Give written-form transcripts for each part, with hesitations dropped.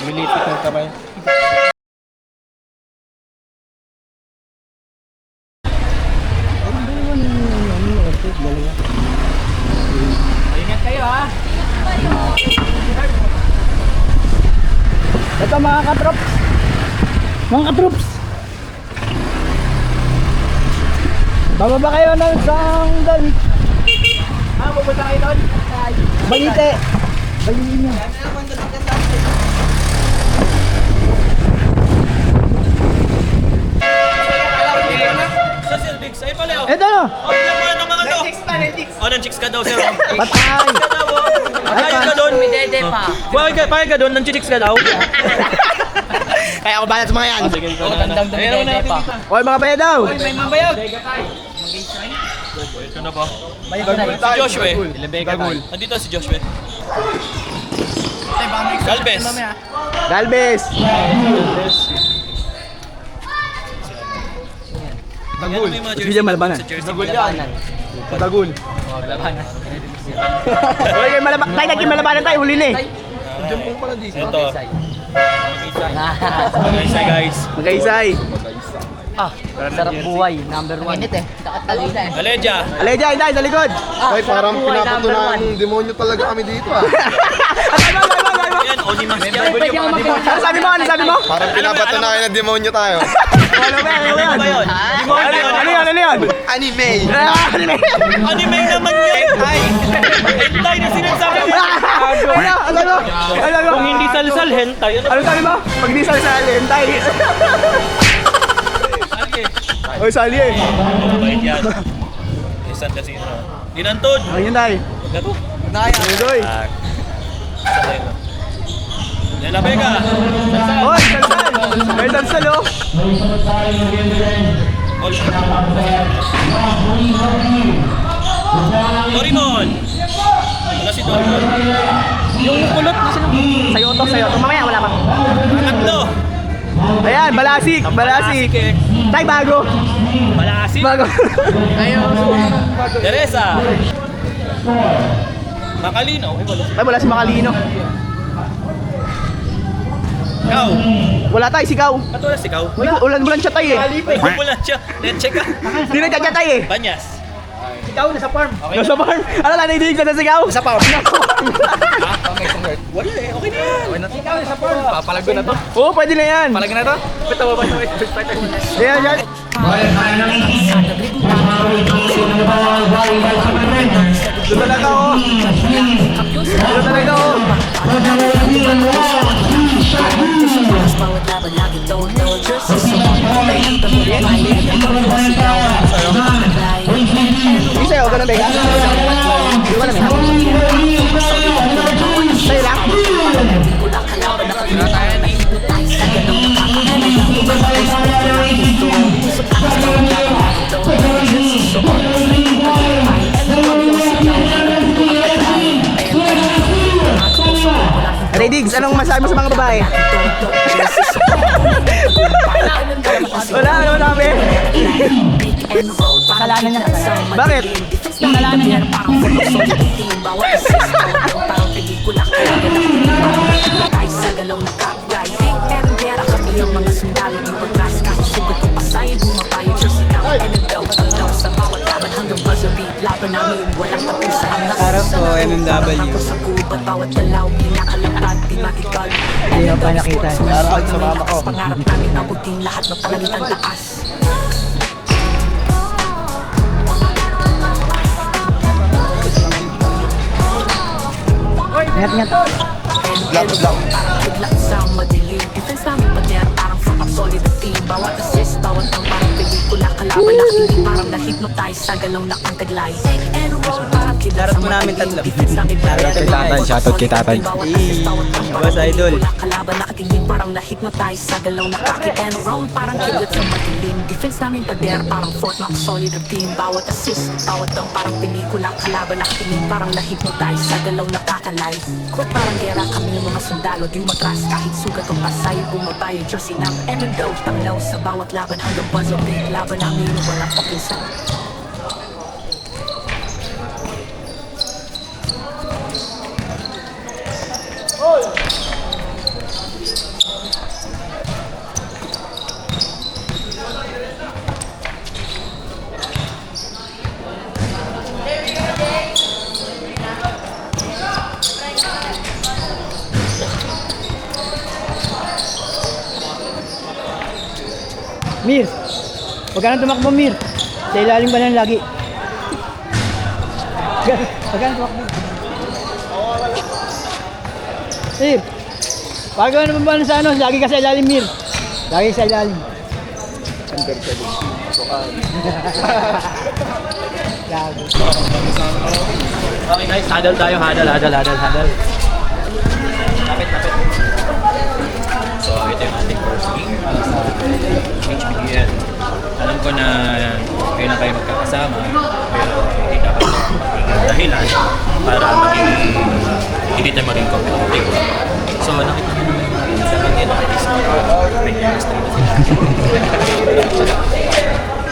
Lumilipat ng kamay. Ingat kayo ha. Ito mga katrops. Mga katrops. Bababa kayo ng sanggal. Pupunta kayo doon? Balite. Balite nyo. Ito no? Ng chicks ka daw, sir. Patay. Payag ka doon. Payag ka doon, ng chicks ka daw. Kaya ako balat sa mga yan. Ayun na. Oy mga bayan daw. May mabayag. Ito na ba? Si Joshua. Nandito si Joshua. Galvez. Galvez. Dagul. Sige dyan malabanan. Dagul yan. Dagul. Oy kayo malabanan. Tayo naging malabanan tayo. Huli na eh. Ito. Mag-isay guys. Mag-aisay. Sarap buhay, number 1. Init eh, nakatalina eh. Aleja. Aleja, hindi, sa likod. Ay, parang pinapatunayan ng demonyo talaga kami dito ah. Yan, Onimas yan. Ano sabi mo? Ano sabi mo? Parang pinapatunayan ng demonyo tayo. Ano ba yan? Ano Ano ba yan? yun? Ano yan? Ano yan? Anime! Anime naman yan! Hentai na sinasabi mo! Ano? Ano sabi mo? Ano sabi mo? Kung hindi salsal, hentai. Ano sabi mo? Pag di sa hintay. Oy, sali eh. Mabait yan. Isan kasi yun. Dinantod! Ayun tayo. Gato. Doy. Nela Vega. Oy, salsal. May salsal oh. Dorimon. Wala si Dorimon. Yung kulot na sino? Sayo to, sayo to. Mamaya wala pa. Tatlo. Ayan, balasik, balasik. Tay, bago. Malasin. Bago. Teresa. Makalino. Ay, wala si Makalino. Ikaw. Wala tayo, sigaw. Ba't wala sigaw? Ulan siya tayo eh. Wala siya. Let's check ka. Hindi na siya eh. Banyas. Ikaw, nasa farm. Nasa farm. Ano lang, naidinig ka na sigaw? Nasa farm. Wala eh. Okay na yan. Ikaw, nasa farm. Papalago na to. Oo, pwede na yan. Palagay na to? Ito ba ba ito? Ayan, yan. Ito talaga oh. Ito talaga oh. Hindi sa'yo, ganun ba? Hindi mo namin. Sa'yo lang? Ray Diggs, anong masabi mo sa mga babae? Wala, ano sabi? Kasalanan niya. Bakit? Kasalanan niya. Harap ko, MMW. Hindi na pa nakita. Harap sa mama ko. Ingat. Black. Solid team, bawat assist, bawat ang parang pelikula. Kalaban na kilig, parang na-hypnotize sa galaw na ang taglay. And roll, parang kilat sa namin tatlo. Shoutout kay tatay. Boss Idol. Kalaban na katingin, parang na-hypnotize sa galaw na kakit. And roll, parang kilat sa madilim. Defense namin pader, parang fort na solid team. Bawat assist, bawat ang parang pelikula. Kalaban na katingin, parang na-hypnotize sa galaw na kakalay. Kung parang gera kami ng mga sundalo, di matras kahit sugat o pasay. Bumabayo, jersey ng antidote. Tanglaw sa bawat laban hanggang buzzer beat. Laban namin walang pakinsa. Mir. Huwag ka nang tumakbo, Mir. Sa ilalim ba lang lagi? Huwag ka nang tumakbo. Steve. Huwag ka naman ba sa ano? Lagi ka sa ilalim, Mir. Lagi sa ilalim. Lagi. Okay guys, huddle tayo, huddle. Lapit. So, ito yung ating first game para sa HPDL. Alam ko na kayo na kayo magkakasama, pero hindi dapat dahilan para hindi tayo maging competitive. So, nakita nyo naman yung sa kanila is may chemistry na sila.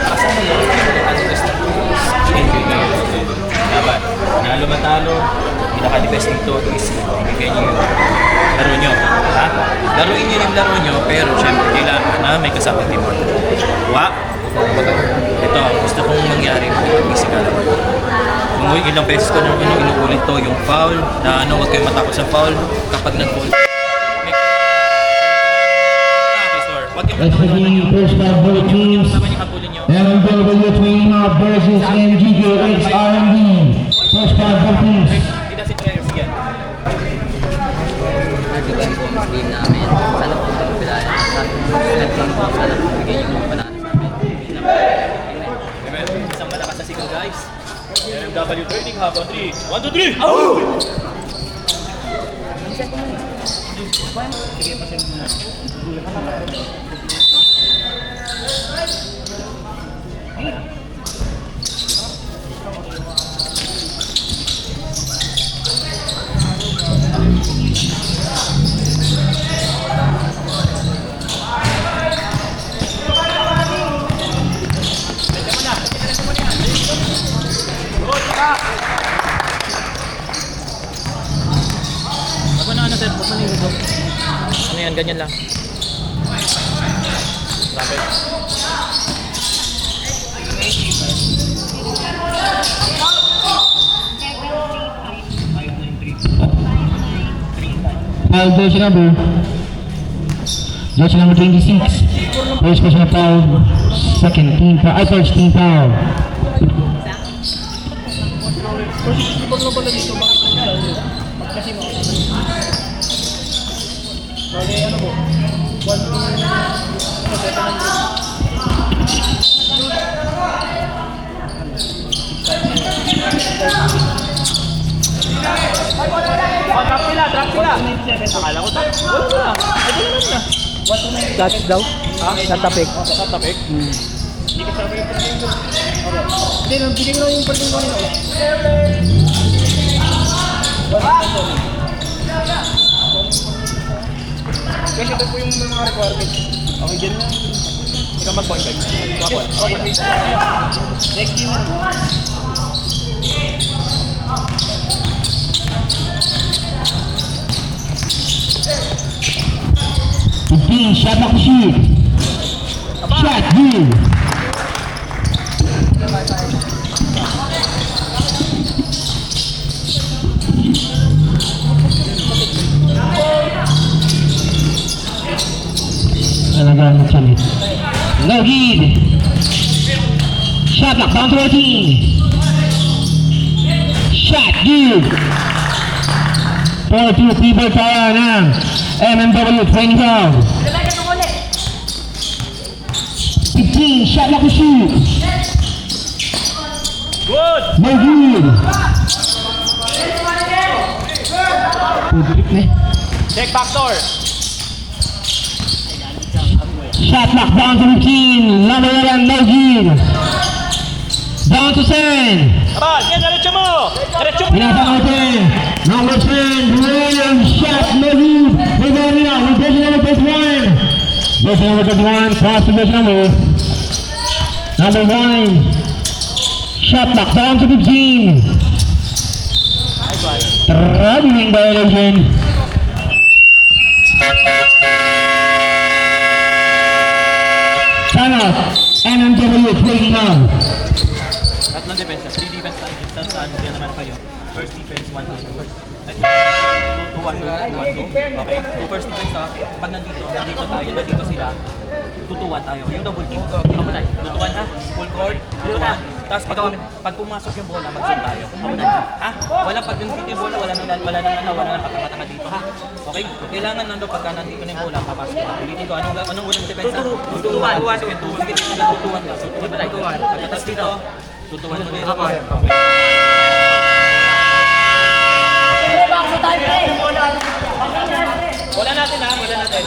Kasama yun, enjoy kayo. Dapat, nalo matalo, pinaka-best nito is ibigay nyo yung laro nyo. Ha? Laruin nyo yung laro nyo, pero syempre kailangan na may kasama team. Ito, gusto kong mangyari physical. Kung ilang beses ko nung inuulit to, yung foul, na huwag kayo matakot sa foul kapag nag-foul. Let's begin first by both teams. MW Twin versus MGKX R&D. First by both teams. Game namin. Sana po sa kapilaan. Sana po bigyan yung mga panalo sa amin. Amen. Isang malakas na sigaw guys. MW Training Hub on 3. 1, 2, 3! Oh! Ako na ano sir, huwag mo na yung ano yan, ganyan lang. Lapit. Foul jersey number 26. First personal foul, second team foul, first team foul. Drop sila! Akala ko wala na. Ito na lang. Touch daw? Tatapik. Tatapik? Hindi ka sarap yung pagkakas. Hindi, bigyan ko yung pagkakas. Kasi ito po yung mga requirements. Okay, dyan na. Hindi ka mag-point back. Next game na. 15, shot clock to shoot. Shot, good. Talagang salit. No good. Shot clock down to 14. Shot, good. 4-2 people kaya ng MMW Training Ground. 15, shot clock to shoot. Good! No good. Check back door. Shot clock down to 15. Number 11, no good. Down to 10. Abad, yan, diretso mo! Diretso mo! Pinasa natin. Number 10, William shot, no good. Rebound now, rotation number 31. Rotation number 31, cross to this number. Number 1. Shot clock down to 15. Traveling violation. Time out. MMW Training Ground. Tatlong defense na. 3 defense tayo. Tapos saan yan naman kayo. First defense, 1 2. 2 1 2. Okay. 2 first defense ha. Pag nandito tayo, nandito sila. 2-2-1 tayo. Yung double team. Ako tayo. 2-2-1 ha. Full court. 2-2-1. Tapos pag pumasok yung bola, mag-zoom tayo. Ako na. Ha? Walang pag yung yung bola, wala nang katanga-tanga dito ha. Okay? Kailangan nando pagka nandito na yung bola, papasok ka. Ulitin ko, anong unang defense ha? 2-2-1. Sige, 2-2-1 ka. 2-2-1. Pagkatas dito, 2-2-1 ulit. Wala natin ha, wala natin.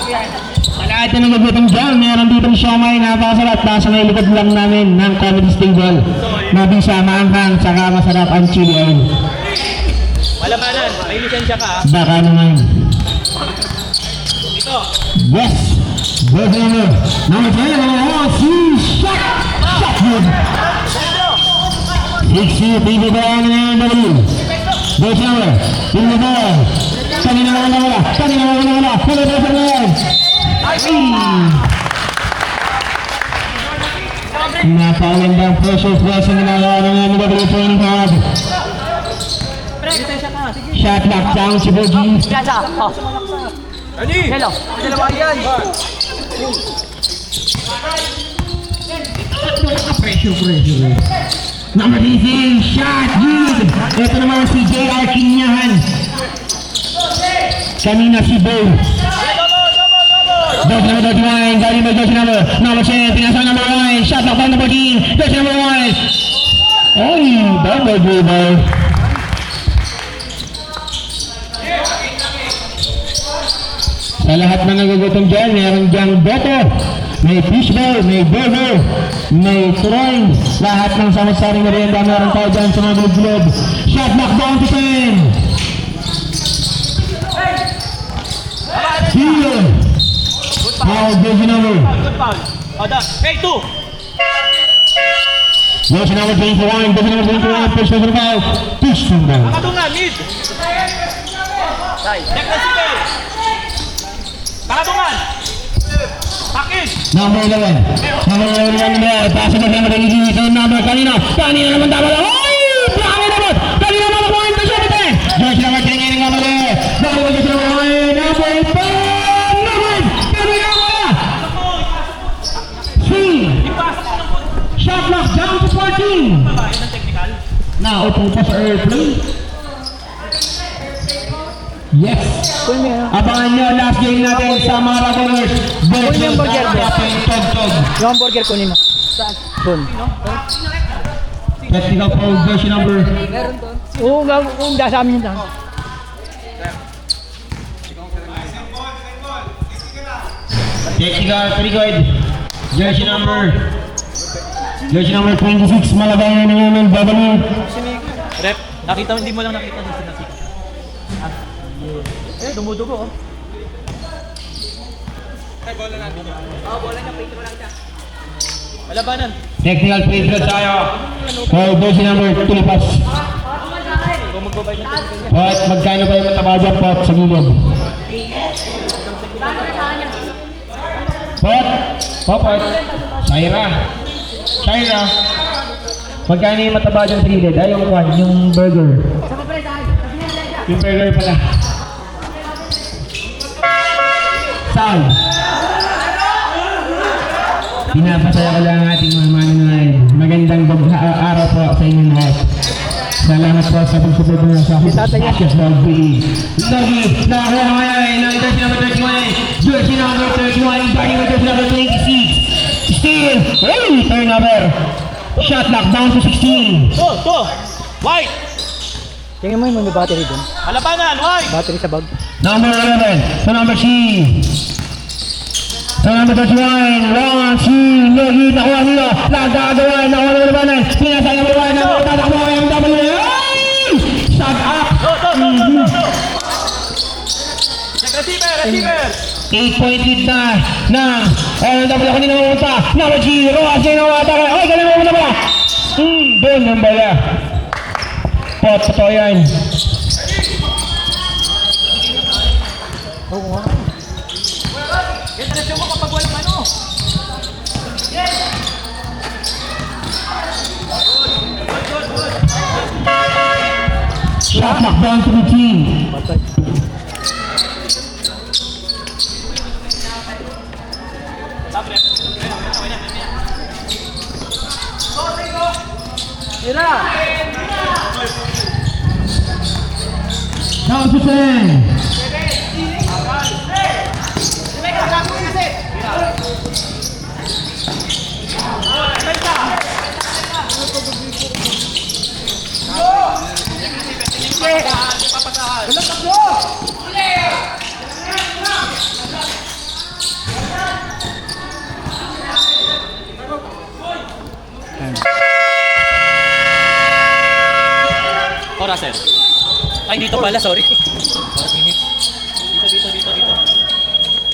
Sa lahat na nagagutong dyan, meron ditong siomay na napakasarap. Nasa may likod lang namin ng comedy stable. Mabisa, maanghang, saka masarap ang chili oil. Malabanan, may lisensya ka ha. Baka naman. Ito. Yes! Go for number 10, si Shot! Shot good! 60, TV ba ang W? Go for number, in the ball. Kanina wala. Hello, go for number. Napakagandang pressure press ang ginagawa ng MW training hub. Shot lock down si Bogi. Ready? Hello. Pressure. Number 18, shot good. Ito naman si JR Kinyahan. Kanina si Bo. Dodge number 21, galing may dodge number 10, pinasang number 1, shot lock down number 14, dodge number 1. Ay, double dribble. Sa lahat na nagugutom dyan, meron dyang boto, may fishbowl, may burger, may turoy, lahat ng samat-saring merienda meron tayo dyan sa mga globe. Shot lock down to 10. Here. Foul, jersey number. Good foul. Hey, 2. Jersey number 21, jersey number 21, push to the foul. Push to the foul. Pakatungan, mid. Next na sige. Pakatungan. Pakin. Number 11. Number 11, pass it to number 22. Same number, kanina naman tama lang. Ay! Bravo naman! Kanina naman po yung jersey number 10. Jersey number 10 ngayon nga mali. Number 10, number 10. Shot lock down to 14. Now, open pa sa airplane. Yes. Abangan nyo, last game natin sa Marathoners versus Captain Tog. Yung hamburger kunin mo. Saan? Doon. Technical foul, jersey number. Oo, sa amin yun. Technical, pretty good. Jersey number 26, malagay na naman Babalo. Rep, hindi mo lang nakita dito na sika. Dumudugo oh. Ay, bola natin. Bola niya, free throw lang siya. Malabanan. Technical free throw tayo. For jersey number 2 pass. Kung magbabay ng tempo niya. What, magkano ba yung mataba dyan po sa gilid? Pot. Shaira. Magkano yung mataba dyan sa gilid? Ay, yung burger. Yung burger pala. Sal. Pinapasaya ko lang ang ating mga manonood. Magandang araw po sa inyong lahat. Salamat po sa pagsupport mo sa Basketball League. Lagi, nakakuha ko ngayon ng jersey number 31, jersey number 31, starting with jersey number 26. Steal! Hey! Turnover! Shot lock down to 16. To! White! Tingnan mo yung may battery doon. Malabanan, white! Battery sa bag. Number 11, to number 3. To number 31, 1, 2, Logi, nakuha nila. Nagagawa, nakuha na labanan. Pinasay number 1, tatakbo ang MW. Shot up! Receiver! 8-point lead na ng LW kanina mamunta. Number G, Rojas kayo na matake. Ay, kanina mamunta pala. Doon ang bala. Pot, totoo yan. Oo nga. Interesyo mo kapag walang ano. Good. shot clock down to 15. Patay. Tira! Down to 10. Oras, sir. Ay, dito pala, sorry. Dito.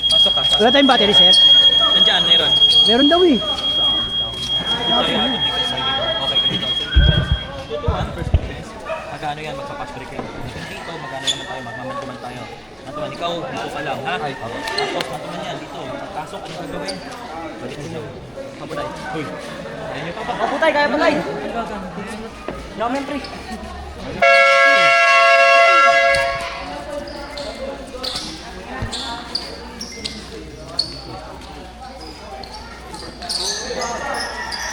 Pasok ka. Wala tayong battery, sir. Nandiyan, meron. Meron daw eh. Okay, ganito. Tutuan, first defense. Magkano yan, magpa-pass break kayo. Dito, magkano naman tayo, magmamantuman tayo. Mantuman, ikaw, dito ka lang, ha? Tapos, mantuman yan, dito. Pasok, ano gagawin? Balik sila. Pabulay. Uy. Ayan yung papa. Putay, kaya putay. Geometry.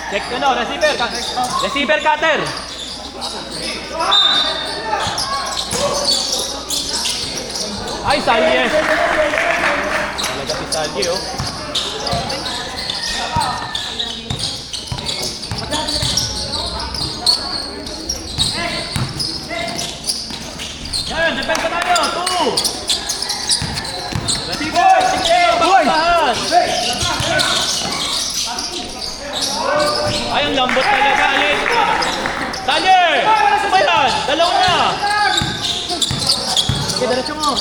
Check ko no, receiver. Receiver cutter. Ay, Salye. Talaga si Salye, oh. Yan, depensa tayo. 2. Receiver, sige, baksahan. Ay, ang lambot talaga. Alin. Salye! Ano ba yan? Dalawa na. Okay, diretso mo.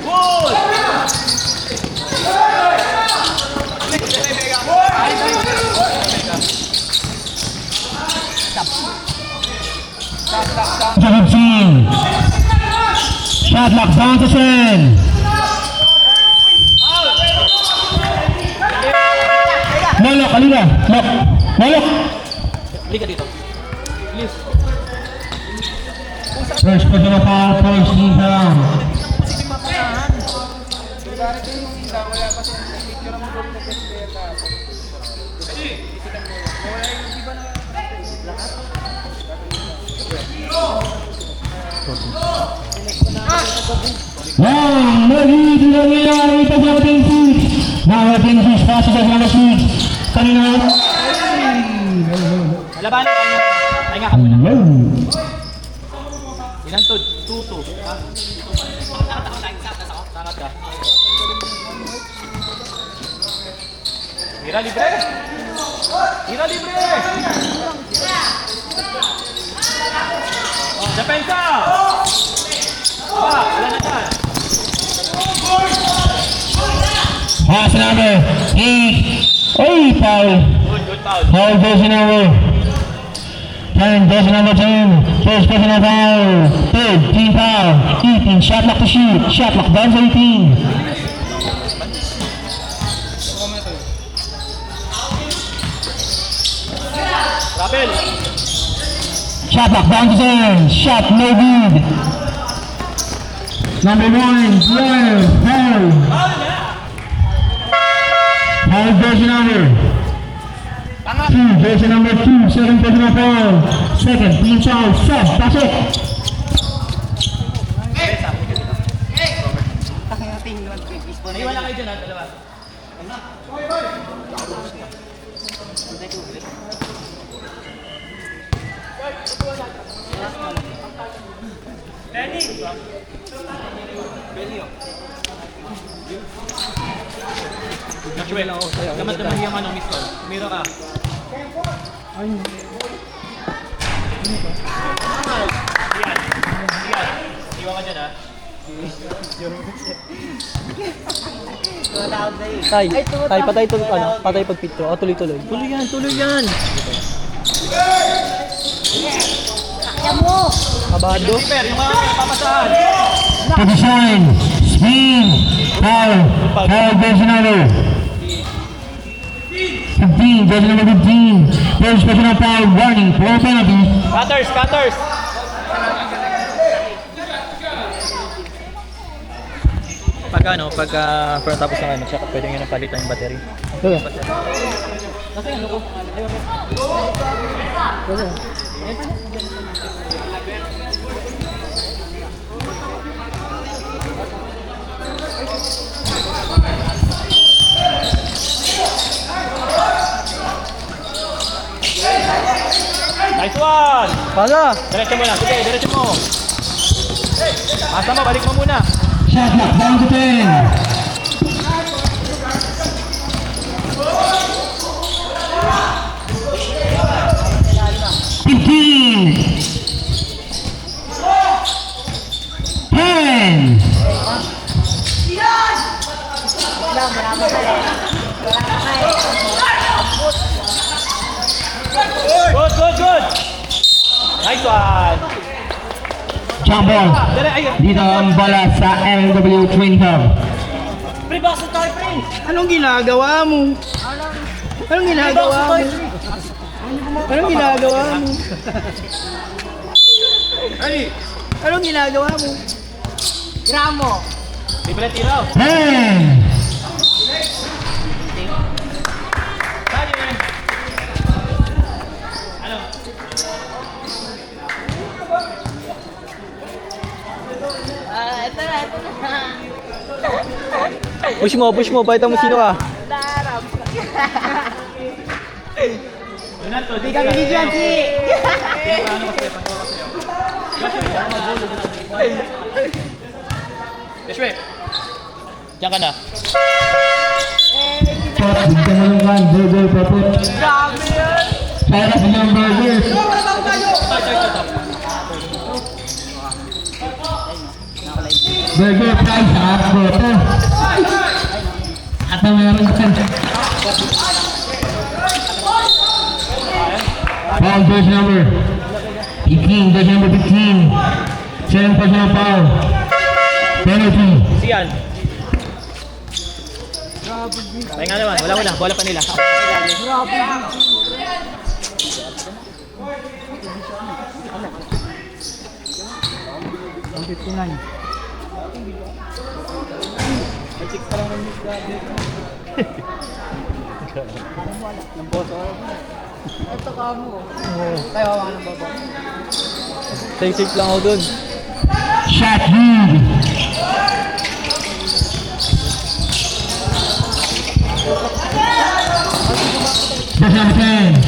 Good! To 15. Shot clock down to 10. Malok, halika. Malok. Halika dito. Please. First personal foul, first team foul. Wow, nagigit na nangyayari ito sa ating seats. Now ating seats, pasok sa mga seats. Kanina. Labanan tayo. Ay nga ka muna. Hello. Ilan to? 2-2. Sangat ka. Tira libre! Tira libre! Oh, depensa! Wala na dyan. Pass number 8. Oy, foul. Good foul. Foul version number 10, version number 10. First personal foul. Third team foul. 18, shot clock to shoot. Shot clock down to 18. Rappel! Shot clock down to 10. Shot no good. Number 1, Blair, foul. Foul version number 2, version number 2, second personal foul. Second team foul. Sub, pasok. Ay, wala kayo dyan ha, dalawa. Lenny! Actually, kamat naman yung ano, Miss Cole. Miro ka. Iyan. Iwan ka dyan ha. Patay ito, patay pag pitro. O, tuloy-tuloy. Tuloy yan. Abado. Super, yung mga papasahan. Position, spin, foul, foul version number 15, version number 15. First personal foul, warning, 4 penalty. Cutters! Pag tapos ng ano, tsaka pwede nyo nang palitan yung battery. Nice one! Pasa! Diretso mo lang, sige, diretso mo. Asa mo, balik mo muna. Shot clock down to 10. Good! Nice one! Jump ball. Dito ang bola sa LW Twin Hub. Anong ginagawa mo? Anong ginagawa mo? Anong ginagawa mo? Anong ginagawa mo? Libre tiraw. 10. Push mo, pakita mo sino ka. Hindi ka bigyan si! Yashwe! Diyan ka na. Dito mo yung kan, burger papit. Para sa mga burger. Burger price, half boto. At ang meron kan. Foul verse number 15, verse number 15. 7 personal foul. Penalty. Siyan. Pahinga naman, wala. Bola pa nila. Ang 59. Safe lang ako dun. Shot lead. Verse number 10.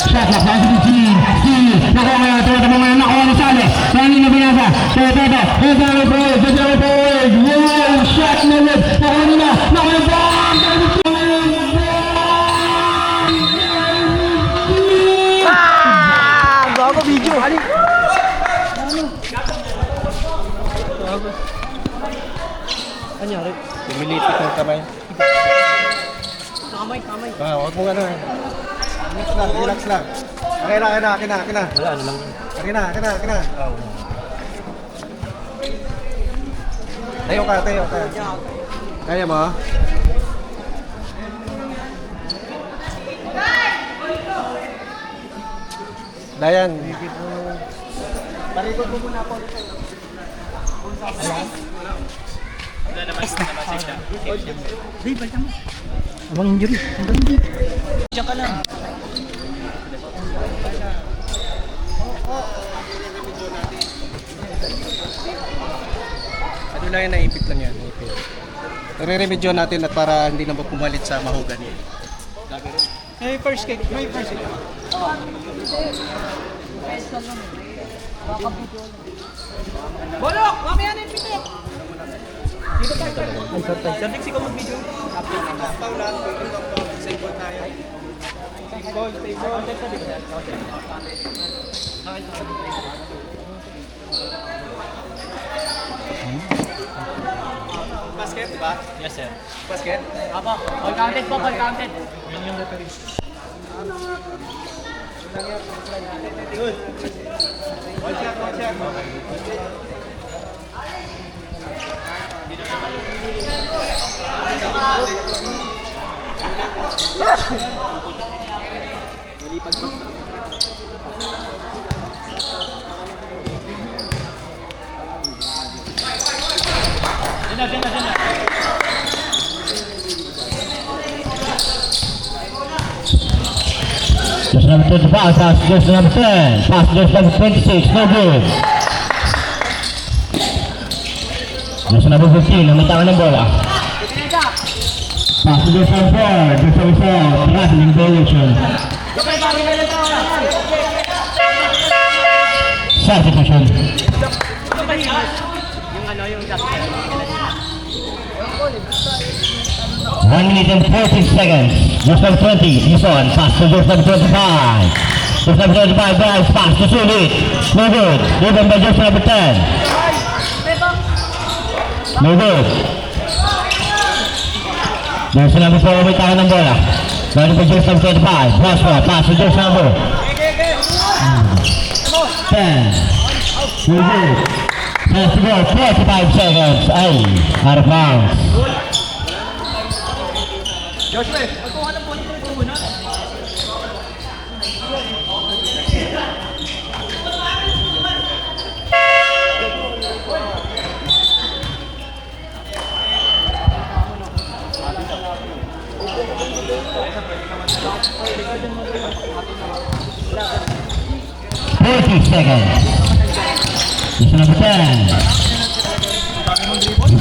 Shot clock down to 15. Steve. Nakuha mo yan. Tumatama mo yan. Nakuha ni Sale. Rani na binasa. Toto. Verse number 4. Verse number 4. Wow! Shot na ulit. Nakuha nila. Nakuha nila. Bago video. Ali. Anyari? Humilitik ng kamay. Kamay. Huwag mo ano eh. Relax lang. Okay na. Wala, ano lang. Okay na. Tayo ka. Kaya mo? Dayan. Parikot mo muna po. Abang injury. Diyan ka lang. Ano lang yan, naipit lang yan. Re-remedyo natin at para hindi na pumalit sa mahugan. May first kick. Bolok! Mamaya na yung pitik! Sir Dix, ikaw mag-video. Basket, di ba? Yes, sir. Basket? Apo, all counted po, all counted. Yun yung referee. One shot. Malipag Just number 25, pass to just number 10. Pass to just number 26, no good. Just number 15, namitangan ng bola. Pass to just number 4, just number 4, traveling direction. Substitution. 1 minute and 14 seconds. Just number 20, this one, pass to just number 25. Just number 25, guys, pass to Sulit. No good. Given by just number 10. No good. There's number 4, may tayo ng bola. Running by just number 25. Prosper, pass to just number 10. No good. Pass to go, 45 seconds. Ay, out of bounds. Joshua, magkuha ng point ko muna. Seconds. This is number 10.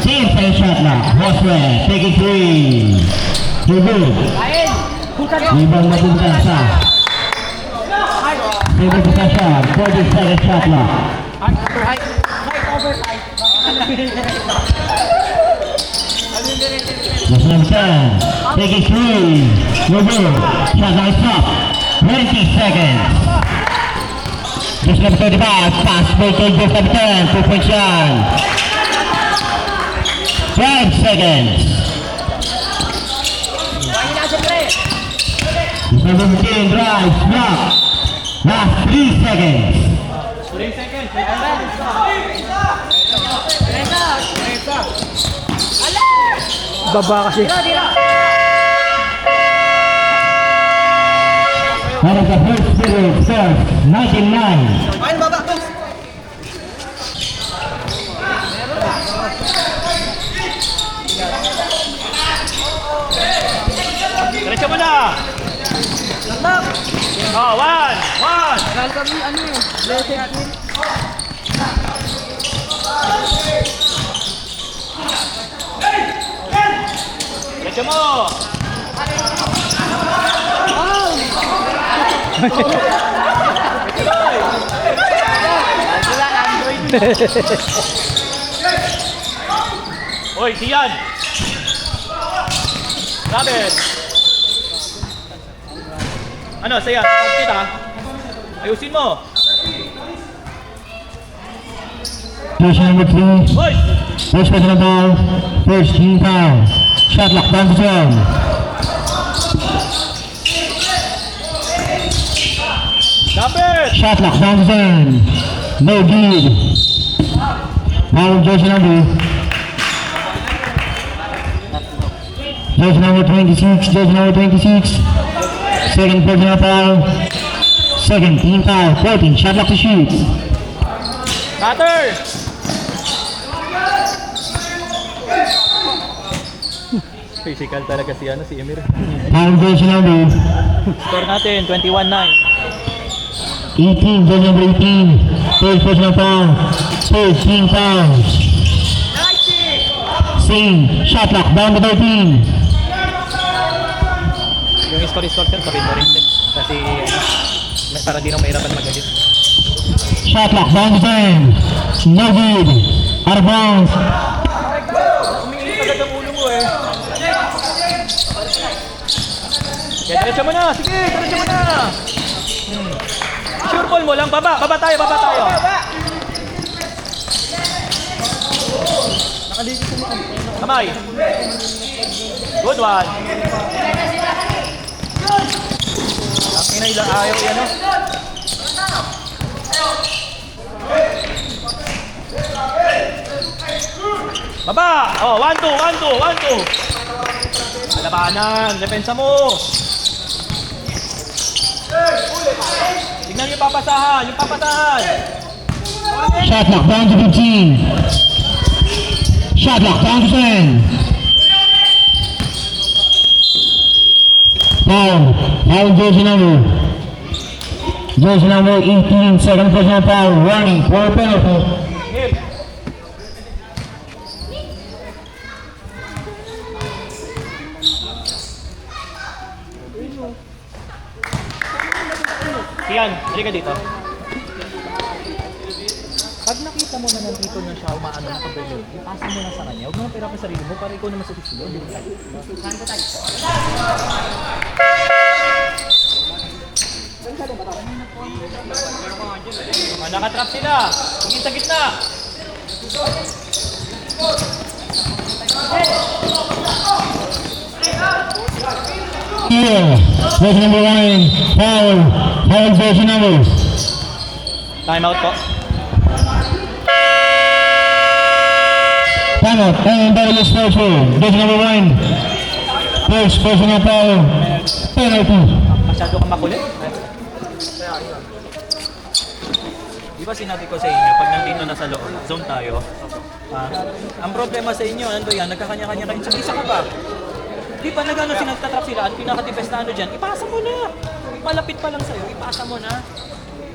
Team play shot now. Josue, take it three. Too good. Rebound na din sa. Take it sa shot. 40 second shot now. This is number 10. Take it three. No good. Shot now is up. 20 seconds. Just number 35, pass break to just number 10, 2-point shot. 5 seconds. Just number 15, drive, block. Last 3 seconds. 3 seconds. Baba kasi. Out of the first period, serve 99. Diretso mo na! Oh, one! Diretso mo! Oy, Sian! Robert! Ano, Sian? Tapos kita? Ayusin mo! Position number 3. Oy! First person of ball. First team foul. Shot lock down the zone. Robert! Shot lock down the zone. No good. Foul jersey number. Jersey number 26. Jersey number 26. Second personal foul. Second team foul. 14. Shot lock to shoot. Cutter! Physical talaga si Emir. Foul jersey number. Score natin, 21-9. 18. Jersey number 18. Third personal foul. Third team fouls. Same. Shot lock down to 13. Yung score sir, sabihin mo rin din. Kasi para di na mahirapan mag-edit. Shot lock down to 10. No good. Out of bounds. Umiinis agad ang ulo mo eh. Kaya diretso mo na. Sige, diretso mo na. Sure ball mo lang. Baba tayo. Kamay. Good one. Ang inay lang ayaw yan o. Baba! Oh, 1-2. Alabanan, depensa mo. Tingnan yung papasahan. Shot lock down to 15. Shot clock down to 10. Foul. Foul jersey number 18. Second personal foul. Warning for a penalty. Siyan, halika dito. Pag nakita mo na nandito na siya, umaano na pag-break, ipasa mo na sa kanya. Huwag mo nang pera sa sarili mo para ikaw naman sa susunod. Saan ko tayo? Nakatrap sila. Hingin sa gitna. Here, jersey number 1. Foul. Foul jersey number. Time out po. Time out. And that is first foul. Jersey number 1. First personal foul. Penalty. Masyado kang makulit. Di ba sinabi ko sa inyo, pag nandito na sa zone tayo, ang problema sa inyo, ano yan, nagkakanya-kanya kayo. Isa ka ba? Di ba nagano sinagtatrap sila at pinaka-tipes na ano dyan, ipasa mo na. Malapit pa lang sa'yo, ipasa mo na.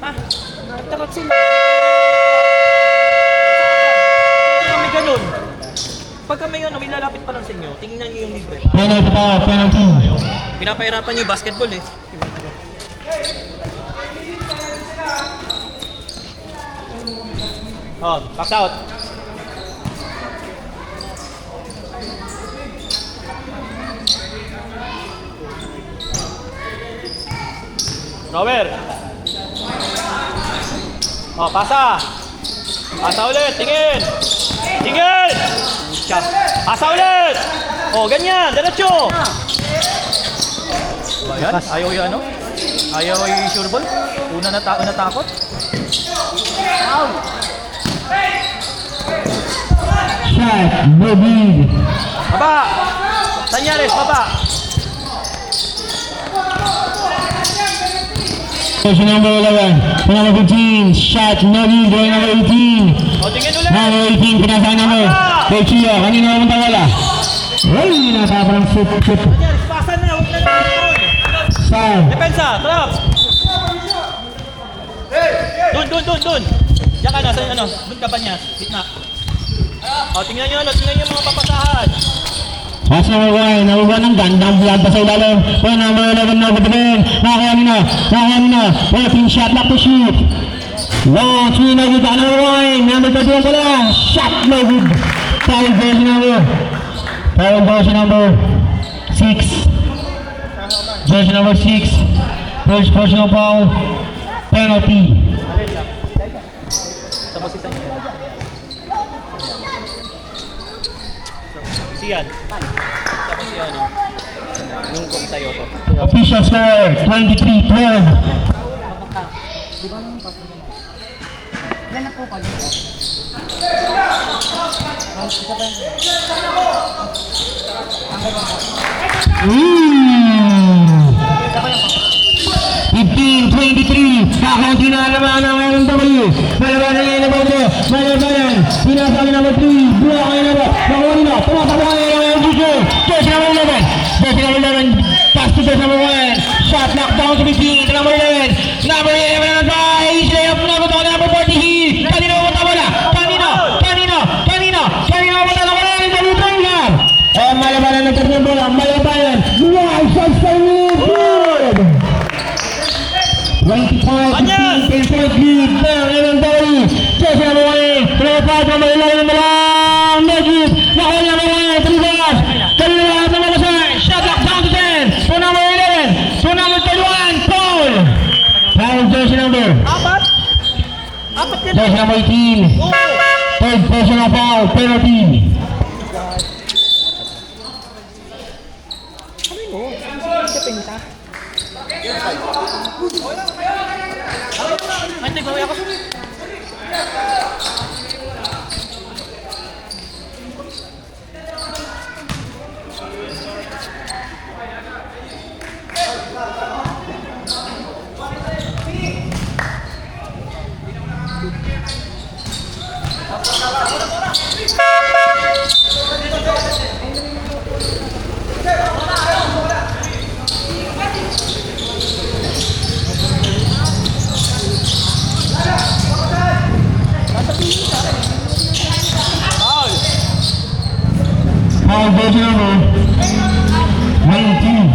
Ha? Nagtatrap sila. Kami ganun. Pag kami ano, may lalapit pa lang sa inyo, tingnan niyo yung libre. Penalty foul. Penalty. Pinapahirapan niyo yung basketball eh. Oh, box out. Robert. Oh, pasa. Pasa ulit, tingin. Tingin. Siya. Pasa ulit. Oh, ganyan, diretso. Ayan, ayaw yung ano? Ayaw yung sure ball. Una natakot. Shot. No good. Baba! Tanyares, baba! Jersey number 11. Number 15. Shot. No good. Going number 18. O, tingin ulit! Number 18. Pinasa number. Kay Chia. Kanina naman wala. Ay, nasa parang shoot. Tanyares, pasa na! Huwag na naman! Foul. Depensa, trap! Dun! Diyan ka na, sa ano? Dun ka ba niya? Gitna. O, tingnan nyo yung mga papasahan. Pass number 1. Number 1 ang gandang vlog pa sa ilalim. O, number 11 na Batagan. Nakakaya na. 14 shot lock to shoot. Long 3 na good. Number 1. Number 31 pala. Shot no good. Foul version number 6. Version number 6. First personal foul. Penalty. Tapos isa niya. Siyan. Tapos siyan, ano? Yung kung sa'yo to. Official score 23-12. Ooh. 15-23. Kakaunti na naman ang MW. Malabanan ngayon na Badro. Malabanan. Pinasabi number 3. Buha kayo na ba? Nakuha nila. Tumasabot kayo ng MGK. Jersey number 11. Jersey number 11. Pass to jersey number 1. Shot knock down to 15. Number 11. Number 11 na guys. Layup na ba ito? Number 40. Kanina mo tawala. Kanina mo tawala. Kanina. Malabanan ng jersey number 1. Malabanan. Wow! Shots by good. 25-15, 10-point lead ng MMW. Jersey number 1, pinapad ng mga ilalim na lang. Negip, nakuha niya mga Tribas. Kanina lahat ng mga sir. Shot lock down to 10. So number 11. So number 31, foul. Foul jersey number. Apat yan. Jersey number 18. Third personal foul, penalty. Ay, tigawin ako. Foul, jersey number 19.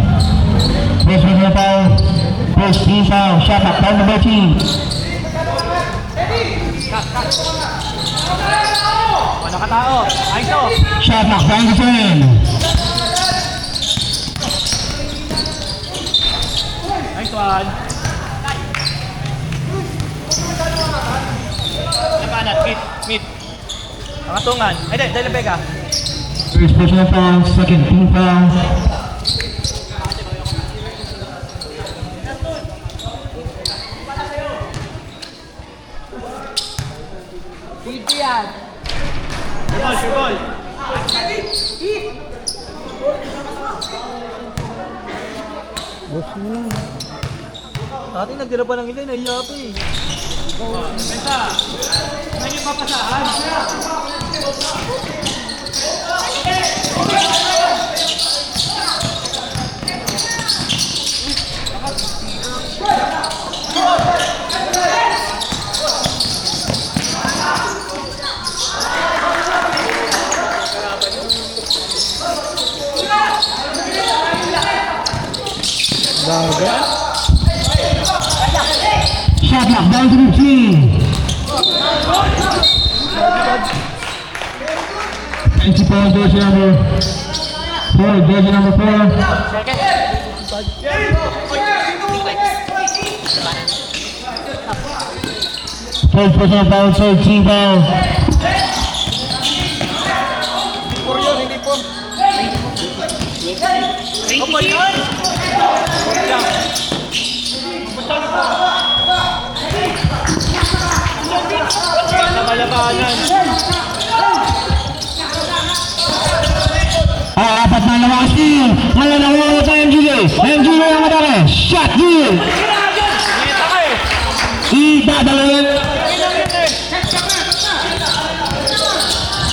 Personal foul. First team foul. Shot clock down to 13. Nakatao. Ayos to. Shot clock down to 10. Nice one. Labanan. Mid. Pangatungan. Ay, dahil Vega. First personal foul. Second team foul. Sure ball. Dati nagdala pa ng ila, nahiya pa eh. Penta. May papasahan. Shot clock down to 15. 24, jersey number 4, jersey number 4. First personal foul, third team foul. Labanan. Apat na lakas steal. Ngayon ang ulo sa MGJ. MGJ ang matake. Shot deal. Dadalawin.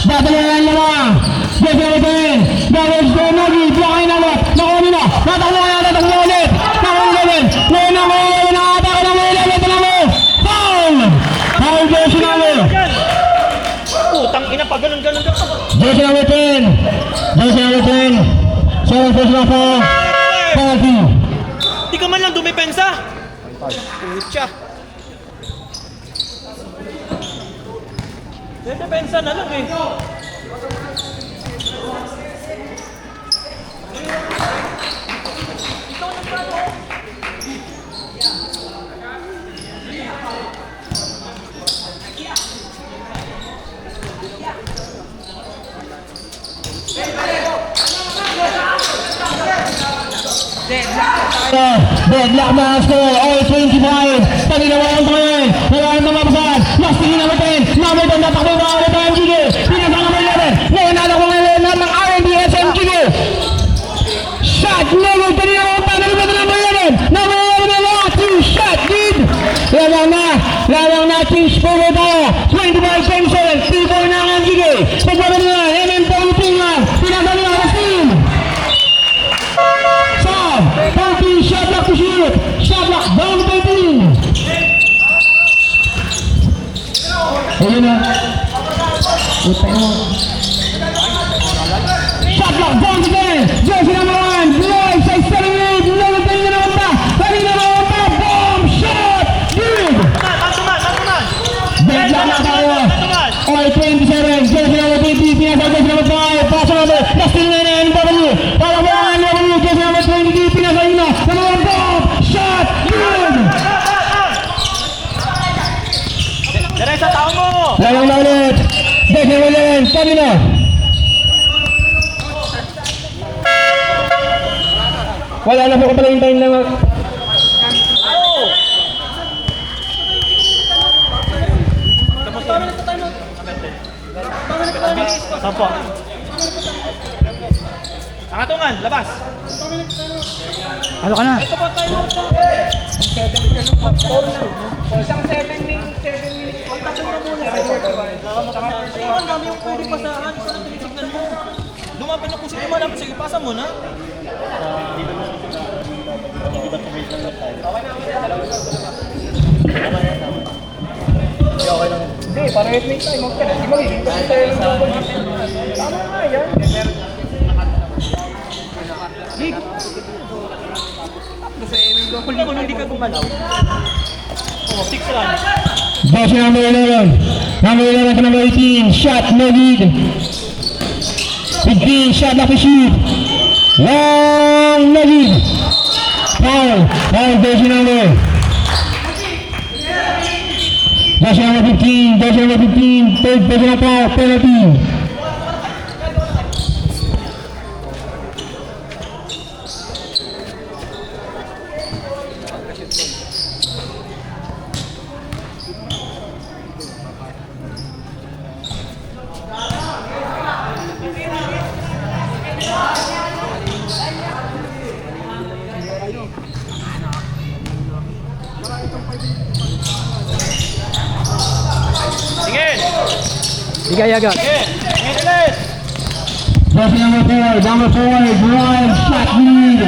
Dadalawin lamang. Dadalawin. Dadalawin ko Nogi. Blokay na ulit. Nakuha nila. Natakbo na ulit. Nakuha. Ngayon ang ulo na atake ng ulo. Foul. Foul jersey number. Putang ina pa ganun-ganun ka pa. Jersey number 10. Jersey number 10. Seven personal foul. Penalty. Di ka man lang dumipensa. Pucha. Depensa na lang eh. Deadlock na ang score, all 25. Paginawalan pa ngayon, nawalan na mapasaan. Mas tingin na matin, number 10 na takbo na ulit ang MGG. Pinasang number 11, ngayon na ako ngayon ng RNBS MGG. Shot, level, kanina ko pa, nalibad na number 11. Number 11 na lahat, 2 shot, lead. Lamang na, team score tayo. 25-27, 3-4 na ang MGG. Pagbaba nila, MMWP nga, pinasang nila ang team. Sam, 13, shot block to shoot. Shot block, down to 13. Ayun na. Shot block, down to 10. Jersey number 1, Bloy, 6-7-8. Level 10 na naman pa. Lagi na naman pa. Bomb shot. Good. Mantuman. Deadlock na tayo. All 27. Jersey number 20. Pinasa jersey number 5. Paso number. Last team na NW. Para mo ang NW. Jersey number 20. Pinasa yun na. Number 1 bomb. Shot. Good. Diretso sa tao mo. Lamang na ulit. Jersey number 11. Sabi na. Wala na po ko pala yung time lang. Sampo. Pangatungan, labas. Ano ka na? Isang 7 minutes. Pagtatong na muna. Ang dami yung pwede pasahan. Isa na tinitignan mo. Lumapit na po siya. Lumalapit. Sige, pasa mo na. Hindi, para wait tayo. Di magiging kasi tayo ng double. Tama nga yan. Jersey number 11. Number 11 to number 18. Shot, no lead. 15, shot left to shoot. Long, no lead. Foul, jersey number. Jersey number 15, jersey number 15. Third personal foul, penalty. Igayaga. Jersey number 4, Brian, shot lead.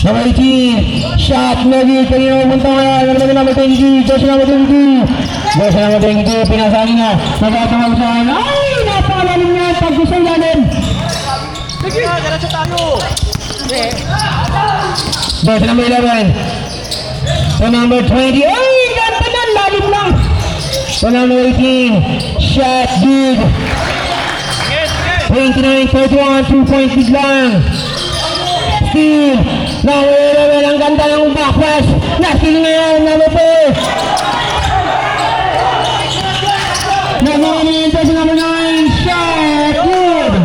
Number 18, shot, no lead. Kanina pumunta kaya, number 22, jersey number 22. Jersey number 22, pinasali na. Nagkatawag sa akin. Ay, napakalalim niya. Pag-gusto natin. Jersey number 11. So number 20, ay, ganda na, lalim lang. So number 18, shot good. 29-31, 2-point lead lang. Steal, number 11, ang ganda ng back pass. Na-steal ngayon, number 4. Number 9, number 9, shot good.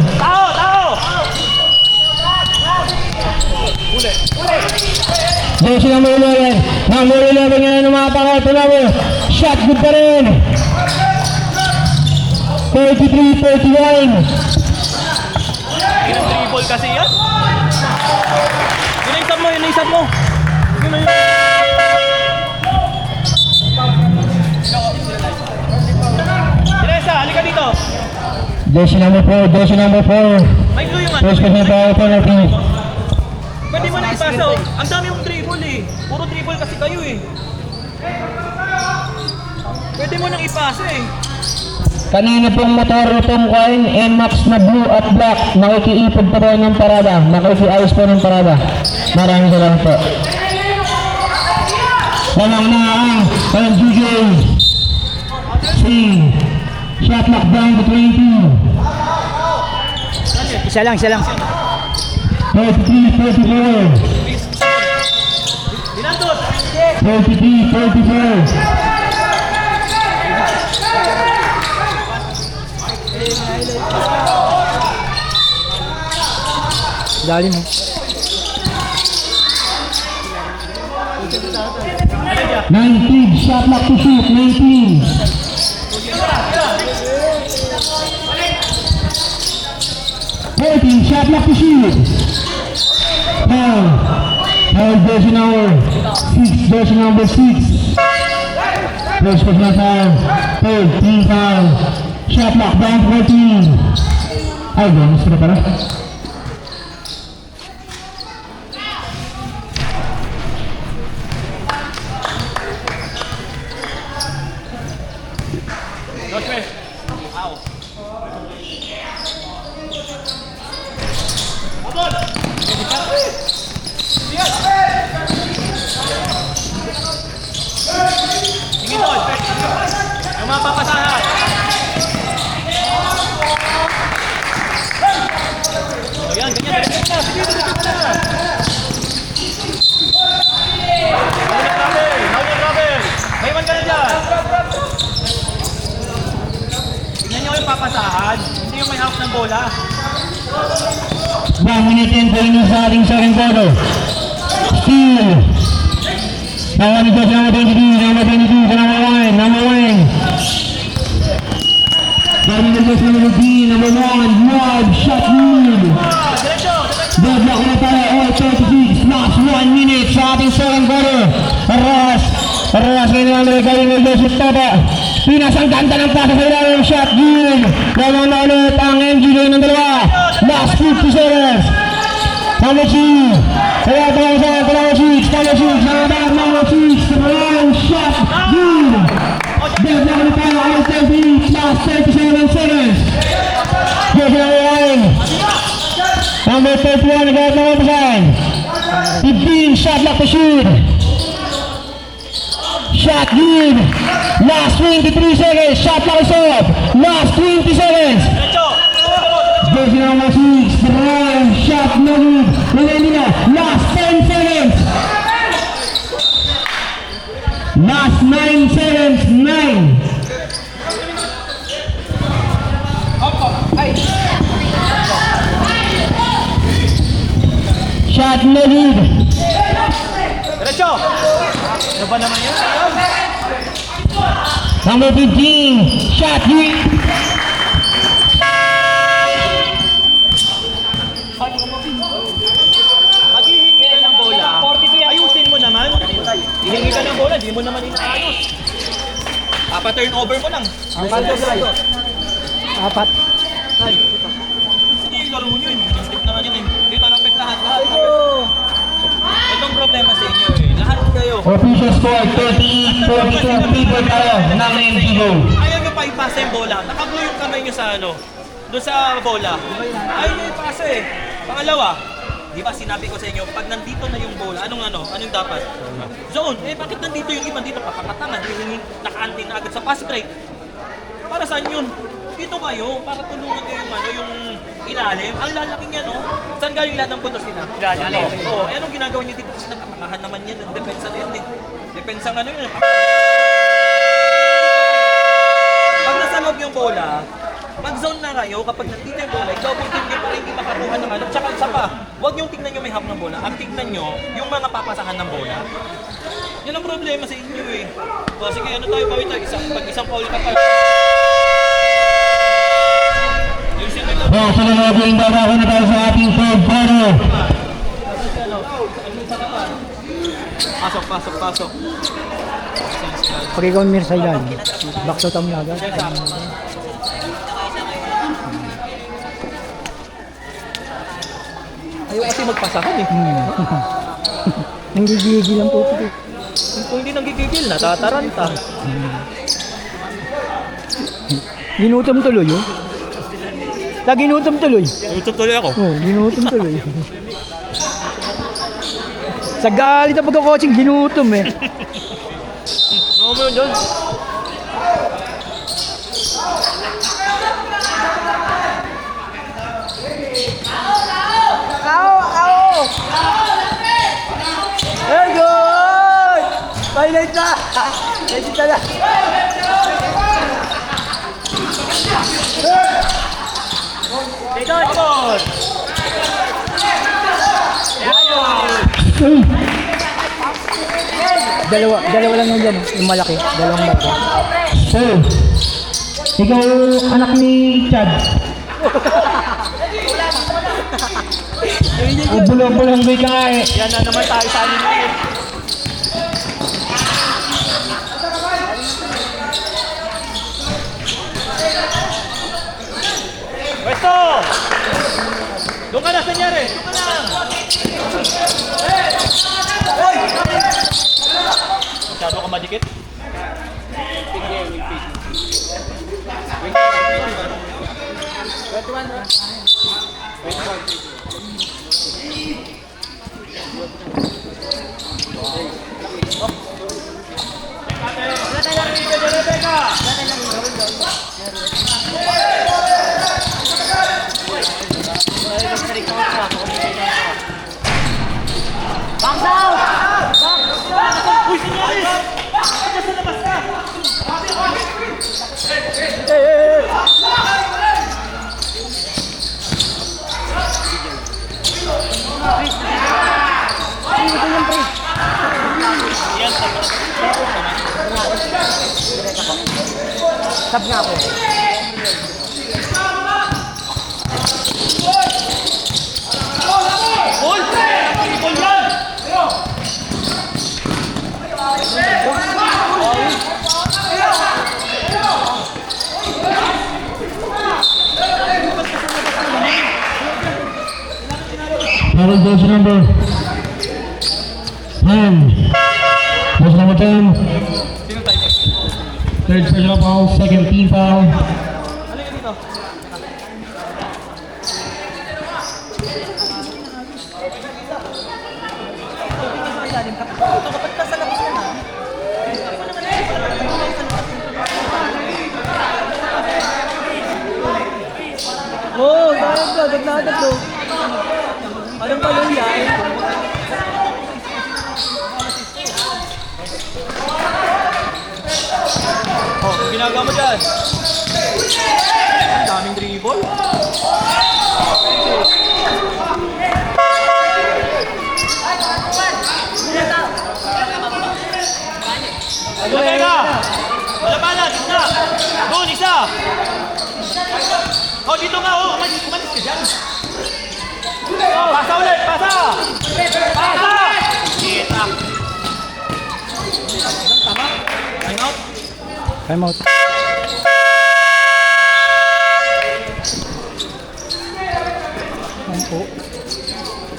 Jersey number 11. Number 11 ngayon ang mga pangalan. Shot good pa rin. 33-31. Dribble kasi yan. Yun mo. Teresa, halika dito. Jersey number 4. Jersey number 4. May blue yung First person foul penalty. Pwede mo na ipasa. Ang dami mong dribble eh. Puro dribble kasi kayo eh. Pwede mo nang ipasa eh. Kanina pong motor itong coin, NMAX na blue at black. Nakikiipod pa rin ng parada. Nakikiayos po ng parada. Maraming salamat po. Walang na ang DJ. C. Shot knockdown to 22. Isa lang. 33-34. Binantot! 33-34. Dali mo. 19, shot clock to shoot, 19. 14, shot clock to shoot. Foul, jersey number 6, jersey number 6. First personal foul, third, team foul. Shot clock down 14. Ay, bonus na pala. Tingin mo, yung mga papasahan. O yan, ganyan. Sige, na. Travel. May iwan ka na dyan. Tingnan nyo yung papasahan, hindi yung may hawak ng bola. 1 minute and 20 sa ating second quarter. Steal. Number 22, number 1. Number 1, wide shot good. Deadlock na tayo, all 36, last 1 minute sa ating second quarter. Arras ngayon ang nagagaling ng Joseph Tapa. Pinas ang ganda ng pasa sa ilalim, shot good. Dalawang na ulit ang MGJ ng dalawa. Last 50 seconds. Number 2. Kaya talawang sa number 6. Number 6. Dalawang shot good. Deadlock na tayo, all 38, last 37 seconds. Joseph number 1. shot clock to shoot. Shot good. Last 23 seconds. Shot clock is up. Last 20 seconds. Jersey number 6, Brian. Shot no good. Valentina. Last 10 seconds. Last 9 seconds. 9. Shot no good. Diretso! Ano ba naman yun? Number 15, shot good. Maghihingi ka ng bola. Ayusin mo naman. Hihingi ka ng bola, di mo naman inaayos. Pa-turnover mo lang. Apat. Sige, yung laro nyo yun. Step naman yun eh. Dito lapit lahat. Itong problema sa inyo eh. Lahat kayo. Official score 38-42 people tayo ng NGO. Ayaw nyo pa ipasa yung bola. Nakaglo yung kamay nyo sa ano. Doon sa bola. Ayaw nyo ipasa eh. Pangalawa, di ba sinabi ko sa inyo, pag nandito na yung bola, anong dapat? Zone. Eh bakit nandito yung iba dito? Papakatangan. Naka-antin na agad sa pass break. Para saan yun? Dito kayo, para tulungan kayo yung ilalim. Ang lalaki niya, no? Saan galing lahat ng puntos nila? Ilalim. Oo, anong ginagawa niyo dito? Kasi nakapakahan naman yan. Ang depensa na yan eh. Depensa nga yun. Pag nasa loob yung bola, mag-zone na kayo. Kapag nandito yung bola, double team nyo para hindi makakuha ng ano. Tsaka isa pa, huwag yung tignan nyo may hap ng bola. Ang tignan nyo, yung mga papasahan ng bola. Yan ang problema sa inyo eh. O sige, ano tayo, pawin tayo. Pag isang foul ka pa. Well, sa nalagay yung daraho na tayo sa ating third quarter. Pasok. Pag ikaw ang mirsa yan, back to tam na agad. Ayaw kasi magpasahan eh. Nanggigigil ang puto. Kung hindi nanggigigil, natataranta. Ginutom tuloy yun. Ginutom tuloy. Gutom tuloy ako. Oo, ginutom tuloy. Sa galit na pagka-coaching, ginutom eh. Ano mo yun dyan? Very good! Pilot na! Ready ka na! Come on! Dalawa lang yung dyan, yung malaki. Dalawang malaki. So, ikaw anak ni Chad. Ang bulong-bulong may kae. Yan na naman tayo sa anin ngayon. Pwesto! Doon ka na, senyere! Doon ka lang! Masyado ka madikit? Uy, senyoris! Ito sa labas ka! Sab nga ako. Ball! Ball yan! Foul goes number 10. Goes number 10. Third personal foul, second team foul. Ano yun dito? Agad na agad to. Anong palong yan? Oh, ginagawa mo dyan. Ang daming dribble. Lagay ka! Malabanan, isa! Doon, isa! Oh, dito nga, oh! Umalis ka dyan! Oh, pasa ulit! Pasa! Pasa! Kita! Tama? Time out? Time out. Sampo.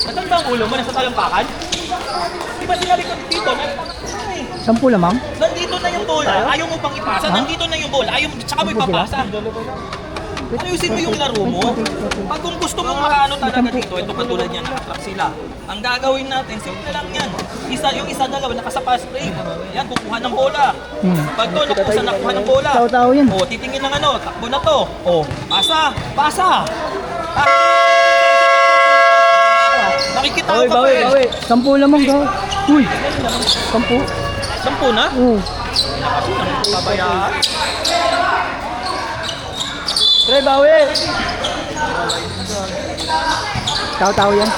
Nasaan ba ang ulo mo? Nasa talampakan? Di ba sinabi ko dito? Sampu lamang? Nandito na yung bola. Ayaw mo pang ipasa. Nandito na yung bola. Ayaw mo, tsaka mo ipapasa. Ayusin mo yung laro mo. Pag kung gusto mong makaano talaga dito, ito katulad yan, nakatrack sila. Ang gagawin natin, simple lang yan. Yung isa dalawa, nakasapas break. Yan, kukuha ng bola. Pag to, nakuha ng bola. Tao-tao yan. O, titingin ng ano, takbo na to. O, pasa, pasa. Nakikita ko pa eh. Sampu lamang daw. Uy, sampu. 10 na? Oo. Pabayaan. Pre, bawi. Tao-tao yan.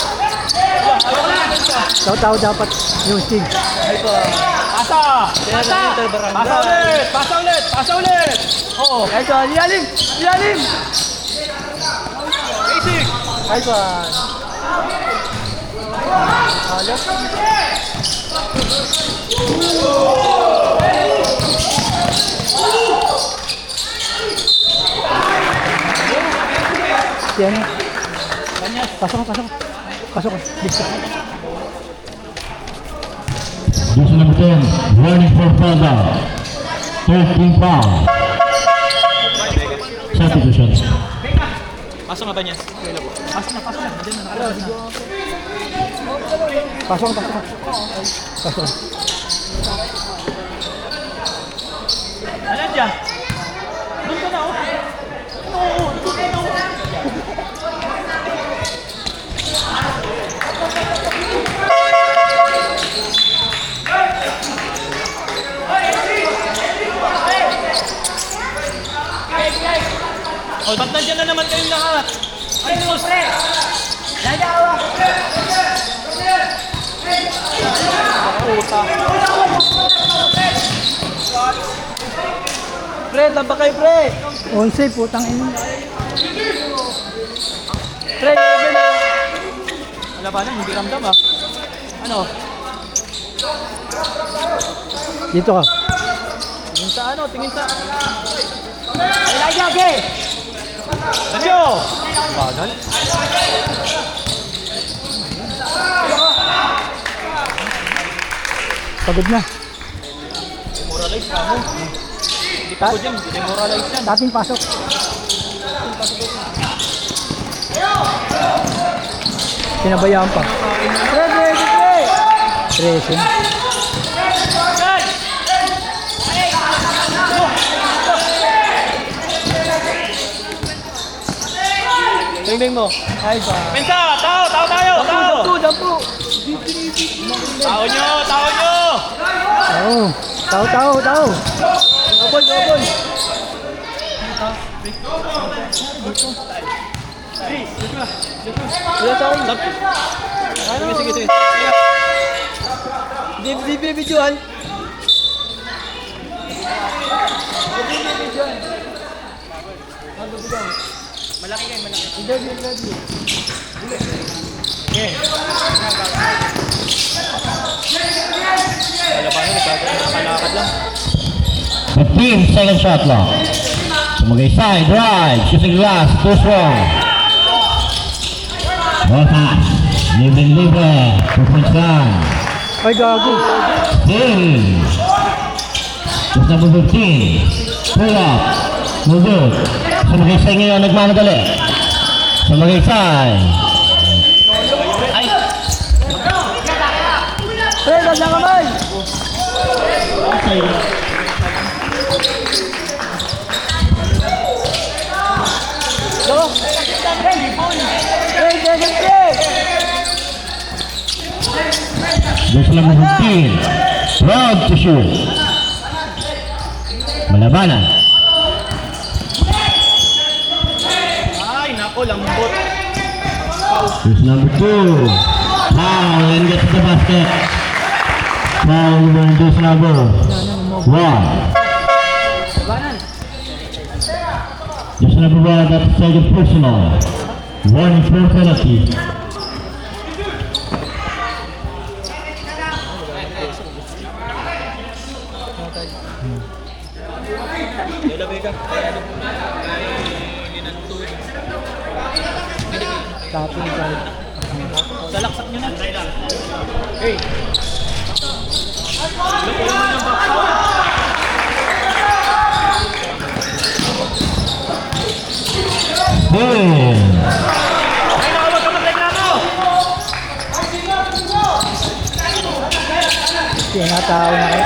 Tao-tao dapat yung stig. Pasa! Pasa! Pasa ulit! Pasa ulit! Pasa ulit! Oo. Ito, ilalim! Ilalim! Basic! Nice one. Yan. Pasok. Pasok. Bisa. Jersey number 10, running for Praga. 13 foul. Substitutions. Pasok nga ba niya? Pasok na. Nandiyan na, nakalabas na. Pasok. Ano dyan? Doon ka na, oh. Oo, doon ka na, oh. Oh, ba't nandiyan na naman kayong lahat? Ay, Diyos! Puta. Pre, tamba kayo, pre. 11, putang ina. Pre, 11 na. Wala ba na? Hindi ramdam ah. Ano? Dito ka. Tingin sa ano? Tingin sa... Lagi! Danyo! Bagal. Pagod na. Demoralize ka mo. Hindi pa ko dyan. Demoralize yan. Dating pasok. Pinabayaan pa. Pre! 13. Tingnan mo. Ay ba? Mensa! Tao tayo! Tao! Dampu! Tao nyo! Tao! Gobol! Wala tao. Ano? Sige. Di binibidyohan. Malaki kayo, malaki. Hindi. Okay. Wala pa nyo, nagkakalakad lang. 15 second shot clock. Sumagay side, right, shooting glass, too strong. Bota, libre, 2 points down. Ay, gago. Hey. Just number 15, pull up, no good. Sumagay side ngayon, nagmamadali. Sumagay side. Ay, Pre, ganda kamay! Go! Jersey number 15. Proud to shoot. Malabanan. Ay, nako, lambot. Jersey number 2. Foul and gets the basket. Foul over jersey number 1. Jersey number 1, that's second personal. 1 for penalty. Lola Vega. Tapos tayo. Salaksak nyo na. Hey. Boom! Ay, nakawag ka magreklamo! Tinatao na kayo.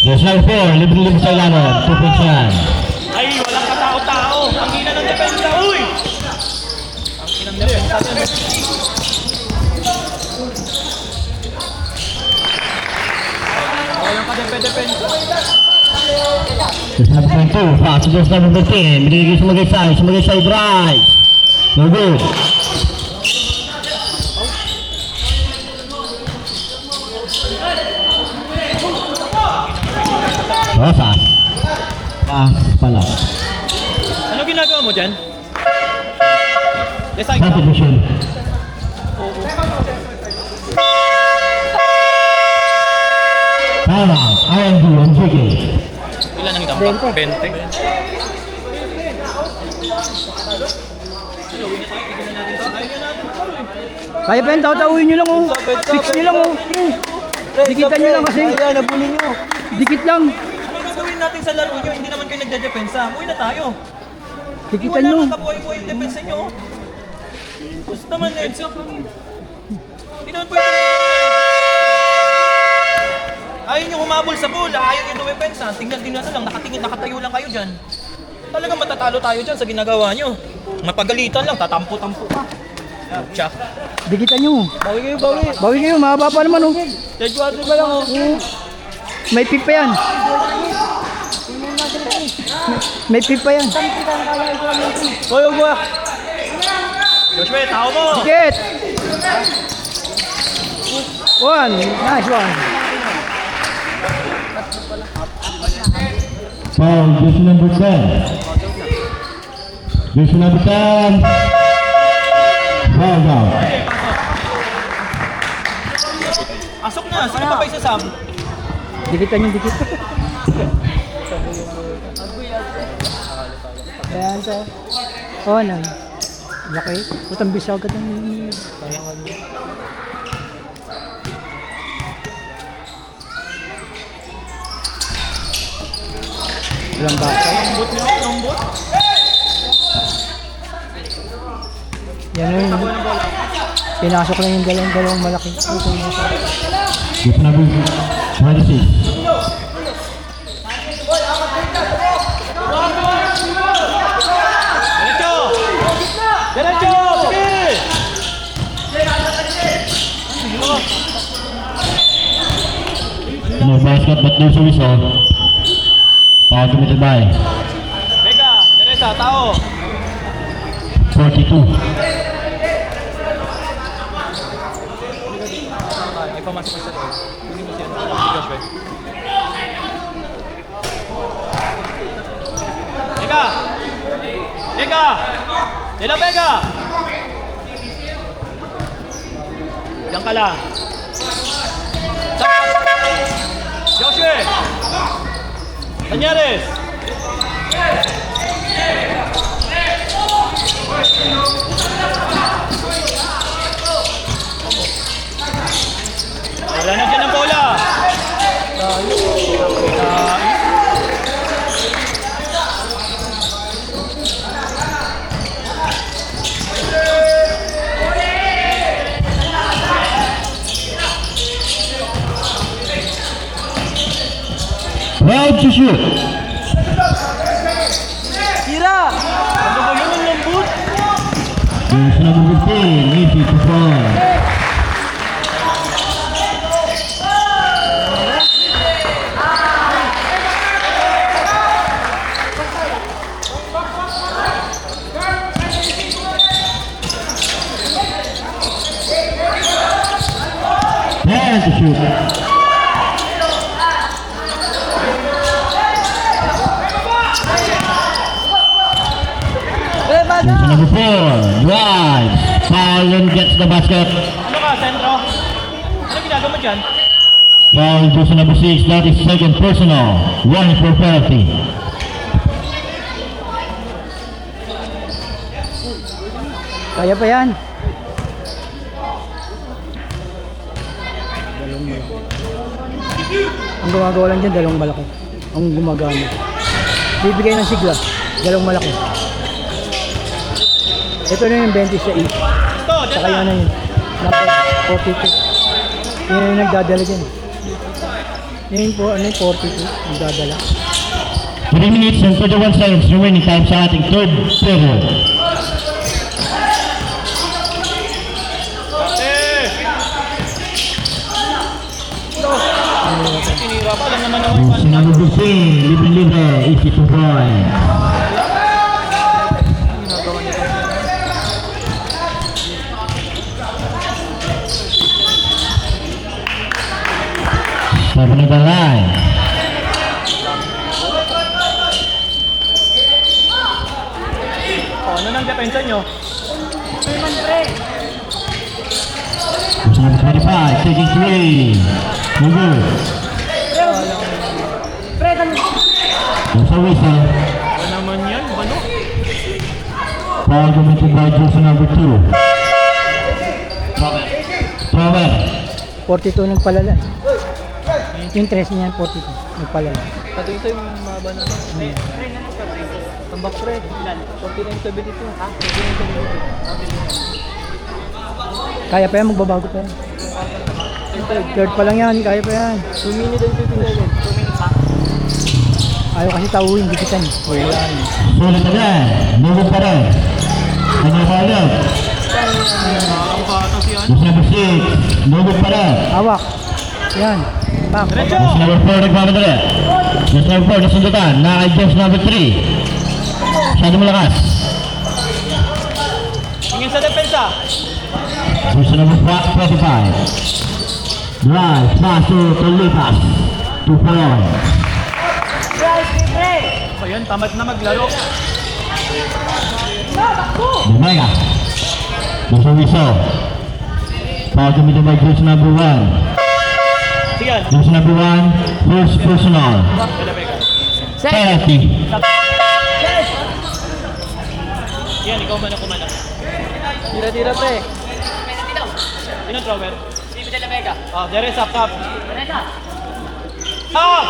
Jersey number 4, libre-libre sa ilalim. 2 points yan. Ay, walang katao-tao. Ang ina ng depensa, uy! Ang ina ng depensa. Walang ka-depensa. Jersey number 22, pass to jersey number 13. Binigay sumagay side right. No good. Rosas. Pass pala. Ano ginagawa mo dyan? Desay ka. Substitution. Time out. ING on Jiggy. Ilan ang idampak? 20. Kaya pa yun, tawin nyo lang oh. Fix nyo lang oh. Dikitan nyo lang kasi. Kaya nabulin nyo. Dikit lang. Ano gagawin natin sa laro nyo? Hindi naman kayo nagdedepensa. Uwi na tayo. Dikitan nyo. Wala nang kabuhay-buhay yung depensa nyo. Gusto naman eh. Hindi naman pwede. Ayaw nyo humabol sa bola. Ayaw nyo dumepensa. Tingnan na lang. Nakatayo lang kayo dyan. Talagang matatalo tayo dyan sa ginagawa nyo. Mapagalitan lang. Tatampo-tampo ka. Tsak. Dikitan nyo. Bawi kayo, bawi. Bawi kayo, mahaba pa naman oh. Judge ba lang oh. May pip pa yan. May pip pa yan. Boy, boy. Joshua, tao mo. Dikit. One. Nice one. Foul, jersey number 10. Jersey number 10. Foul down. Asok na. Sino pa ba isasam? Dikitan yung dikit. Ayan to. Oh, nang. Laki. Putang bisa agad ng... Ilang bata. Lambot nyo, lambot. Yan o yun. Pinasok lang yung dalawang malaki. Jersey number 26. Diretso! Diretso! Sige! No basket but no service on. Foul committed by Vega, Teresa, tao. 42. May pamasok sa loob. Hindi mo siya. Joshua. Vega! Vega! Dela Vega! Diyan ka lang. Joshua! Tanyares! Wala na dyan ang bola! Proud to shoot. Ano ba yun ang lambot? Jersey number 15, easy to fall. Person number 4, drives, foul and gets the basket. Ano ka, sentro? Ano ginagawa mo dyan? Foul person number 6, that is second personal. 1 for penalty. Kaya pa yan. Ang gumagawa lang dyan, dalawang malaki. Ang gumagana. Bibigay ng sigla, dalawang malaki. Ito na yung 26. Ito, dyan Saka na. yan na yun. Number 42. Yan yung nagdadala dyan. Yan po, ano yung 42, nagdadala. 3 minutes and 31 seconds remaining time sa ating third period. Tinira pa, alam naman naman. Person number 15, libre-libre, easy to point. Stepping to the line. Ano nang depensa nyo? Person number 25, taking 3. No good. There's a whistle. Ano naman yan? Ano? Foul committed by person number 2. Thrower. 42 nagpalala. Yung 13 niyan, 42 nagpalala. Pati ito yung maba na. Tambak pre. 49.72. Ha? 49.72. Kaya pa yan, magbabago pa yan. Third pa lang yan, kaya pa yan. 2 minutes and 15 seconds. 2 minutes ha? Ayaw kasi tawuin, gigitan. Wala yan. Sulit again. No good pa rin. Ano foul out? Person number 6, no good pa rin. Hawak. Yan. Bang. Diretso! Person number 4 nagmamadali. Person number 4 nasundutan. Naka-adjust number 3. Masyado malakas. Tingin sa depensa. Person number 25. Drive, pass to Tolipas. 2 foul. Ayan, tamad na maglaro. Lumaya. Nasa whistle. Foul committed by jersey number 1. Sige yan. Jersey number 1, first personal. Penalty. Yan, ikaw man ako man. Tira-tira pre. Sino thrower? Si Vidal Mega. Oh, there is up. Up! Up!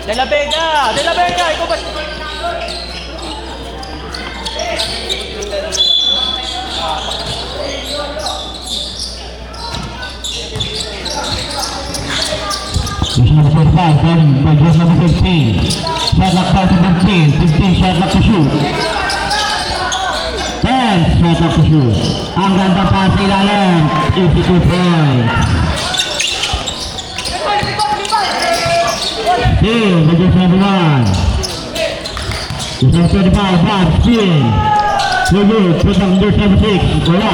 De La Vega! De La Vega! Ikaw ba? Jersey number 45, guarding by jersey number 15. Shot clock foul to 15. 15 shot clock to shoot. 10 shot clock to shoot. Ang ganda pa sa ilalim. Easy 2 points. Steal by jersey number 1. Jersey number 25, back, spin. No good. Put on jersey number 6. Wala.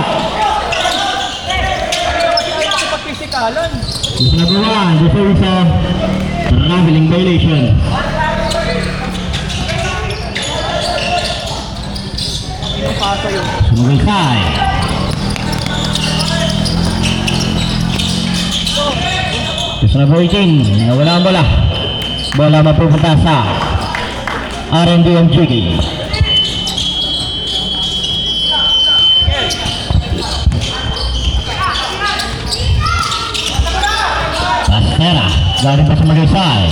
Pagpisikalan. Jersey number 1, Jersey Wisa. Traveling violation. Sino pasa yun? Sumagay side. Jersey number 18, nawala ang bola. Bola mapupunta sa RMDMGK. Pastera, galing pa sa Magaysay.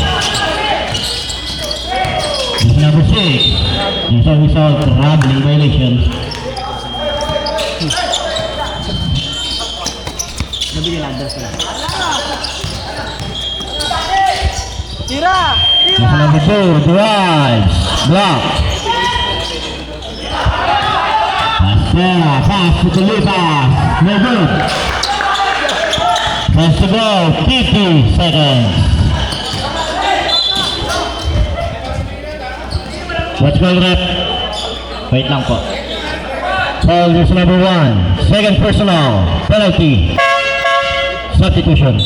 Jersey number 6, Jersey Wisa, traveling violation. Nabigyan na address na. Tira! Jersey number 2, drives, block. Pastera, pass to Tolipas, no good. Has to go 50 seconds. What's called rep? Wait lang po. Foul is number 1. Second personal. Penalty. Substitution.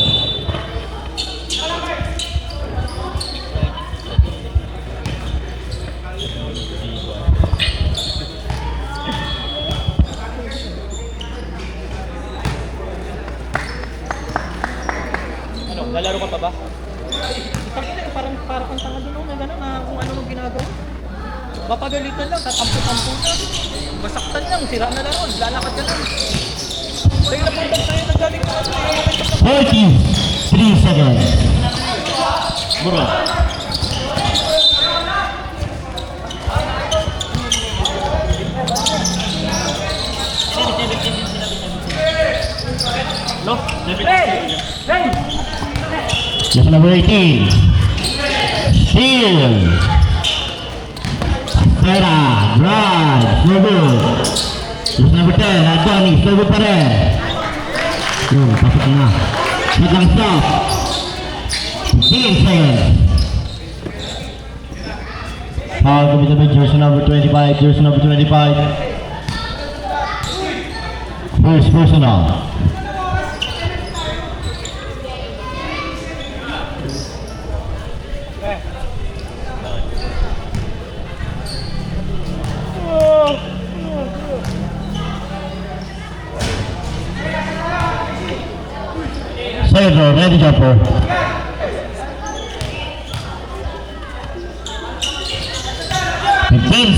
Ano, lalaro ka pa ba? Parang tanga doon, may gano'n na kung ano nung ginagawa. Mapagalitan lang, tatampo-tampo na. Masaktan lang, sira na lang, lalakad ka lang. Kaya na punta sa'yo, nagaling ka. 43 seconds. Bro. No? Just number 18. Steal. Pera. Drive. No good. Just number 10. Adonis. No good pa rin. Yun, pasok na. Shot lang stop. 15 seconds. Foul committed by jersey number 25. Jersey number 25. First personal. Saver, ready jumper.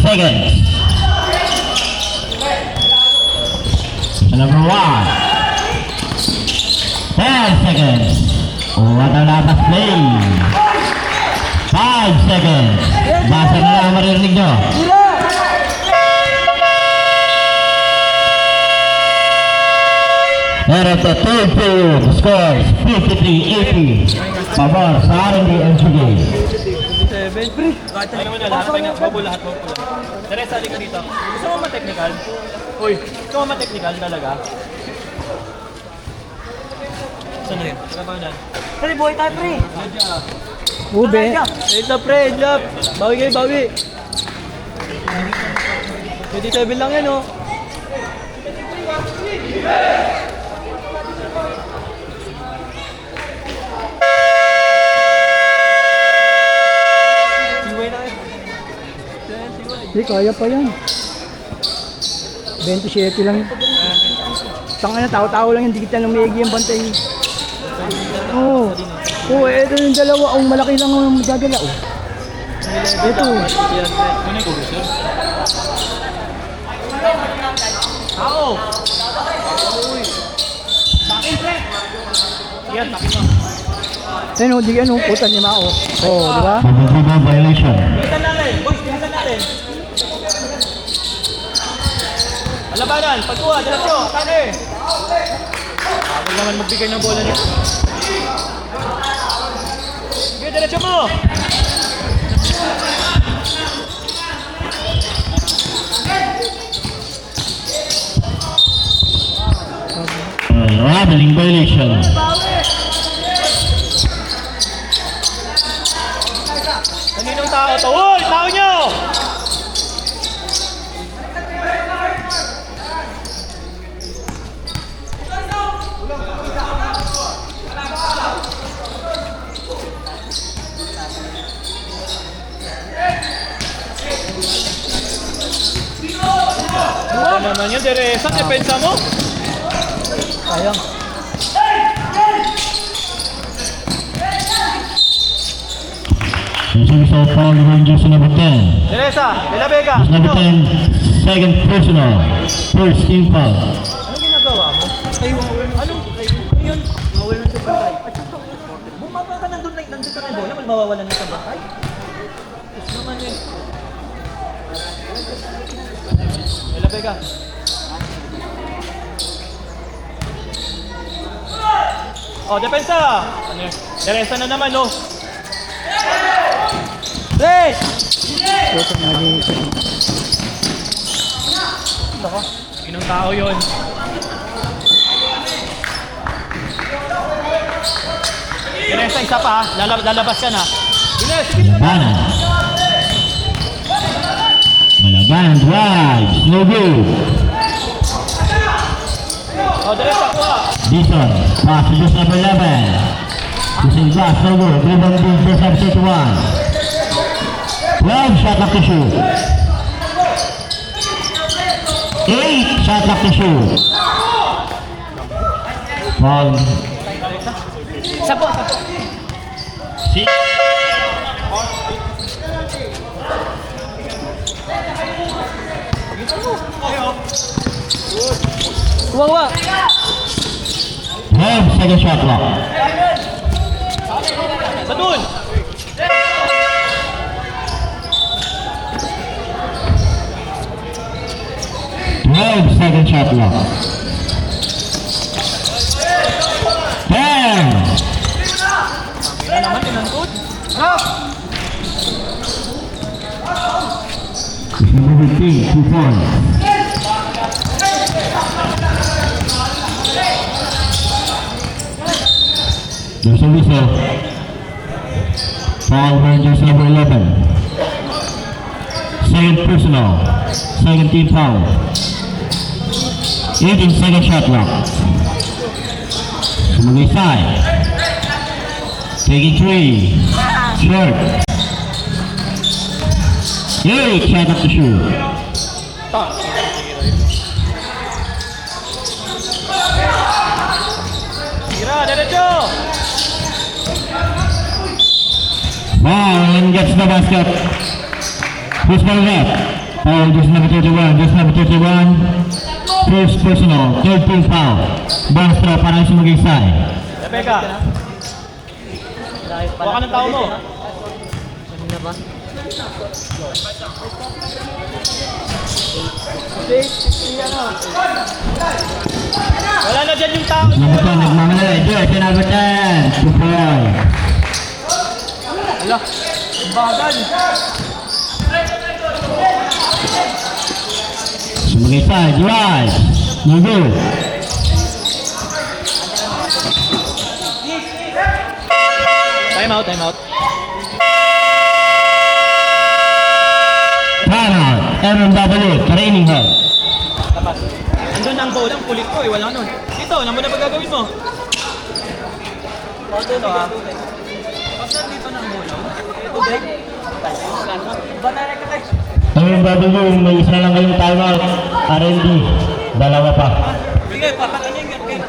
Seconds. Number 1. 10 seconds. What a labas play. 5 seconds. Basa na lang maririnig nyo. And at the third period, the score is 53-80. Pabor sa R&D MCG. Ano mo na, lahat tayo nga, babo lahat. Teresa, halika dito. Gusto mo ma-technical? Uy, gusto mo ma-technical talaga? Saan na yun? Saan ba yan? Pre, buhay tayo, pre. Ube. Wait up, pre, lap. Bawi kayo, bawi. 27 lang yan, oh. Hindi, kaya pa yan. 27 lang. Tanga na, tao-tao lang yung dikit na lumigi yung bantay. Oo. Oo, ito yung dalawa. Ang malaki lang ang magdadala. Oh. Ito. Ako! Sakin, pre! Yan, sakin mo. Ayun, di ano, putan niya mao. Oo, di ba? Pagbabago violation. Bilisan natin, boys, bilisan natin. Alabanan, pagkuha, diretso, atake! Huwag naman magbigay ng bola nito. Sige, diretso mo! Traveling violation. Kaninong tao to? Uy, tao nyo! Ano naman yun, Teresa? Depensa mo? Sayang. Using so foul ng jersey number 10. Teresa, De La Vega. Jersey number 10, second personal. First team foul. Anong ginagawa mo? Anong yun? Mawalan ng sabantay. At saka, bumaba ka nandun ka na yung bola, mawawalan ng sabantay. Yes naman eh. De La Vega. Oh, depensa! Ano yun? Teresa na naman, no? Play! Putan naging Inong tao yun. Teresa, isa pa ha. Lalabas ka na. Malabanan. Malabanan drives. No good. O, Teresa, kuha. Dixon. Pass to just number 11. Using glass. No good. Rebound to just number 31. 12 shot clock to shoot. 8 shot clock to shoot. Foul. Isa po. 6. Wawa. 12 second shot clock. Sa dun. 12 second shot clock. 10. Wala naman, tinangkot. Number 15, 2 points. There's a whistle. Foul Rangers number 11. Second personal. Second team foul. 18 second shot clock. Sumagay side. Taking 3. Short. 8 shot up to shoot. Tira, diretso. Wow, and gets the basket. Who's fouled up? Foul, just number 31. Just number 31. First personal. Third team foul. Bonus throw para sa Sumagay side. Rebecca. Kuha ka ng tao mo. Kanina ba? Wala na dyan yung tao. Number 10, nagmamalala. Jersey number 10. 2 point. Wala. Bagal. Sumagay side. Drive. No good. Time out, time out. Timeout. MMW. Training hall. Tapas. Andun ang bola, ang kulit ko eh. Wala nun. Dito, ano mo na pagagawin mo? Dito ha. Basta dito na ang bola. Ito, break. MMW, may isa lang kayong timeout. R&D. Dalawa pa. Sige, papakanin yung game.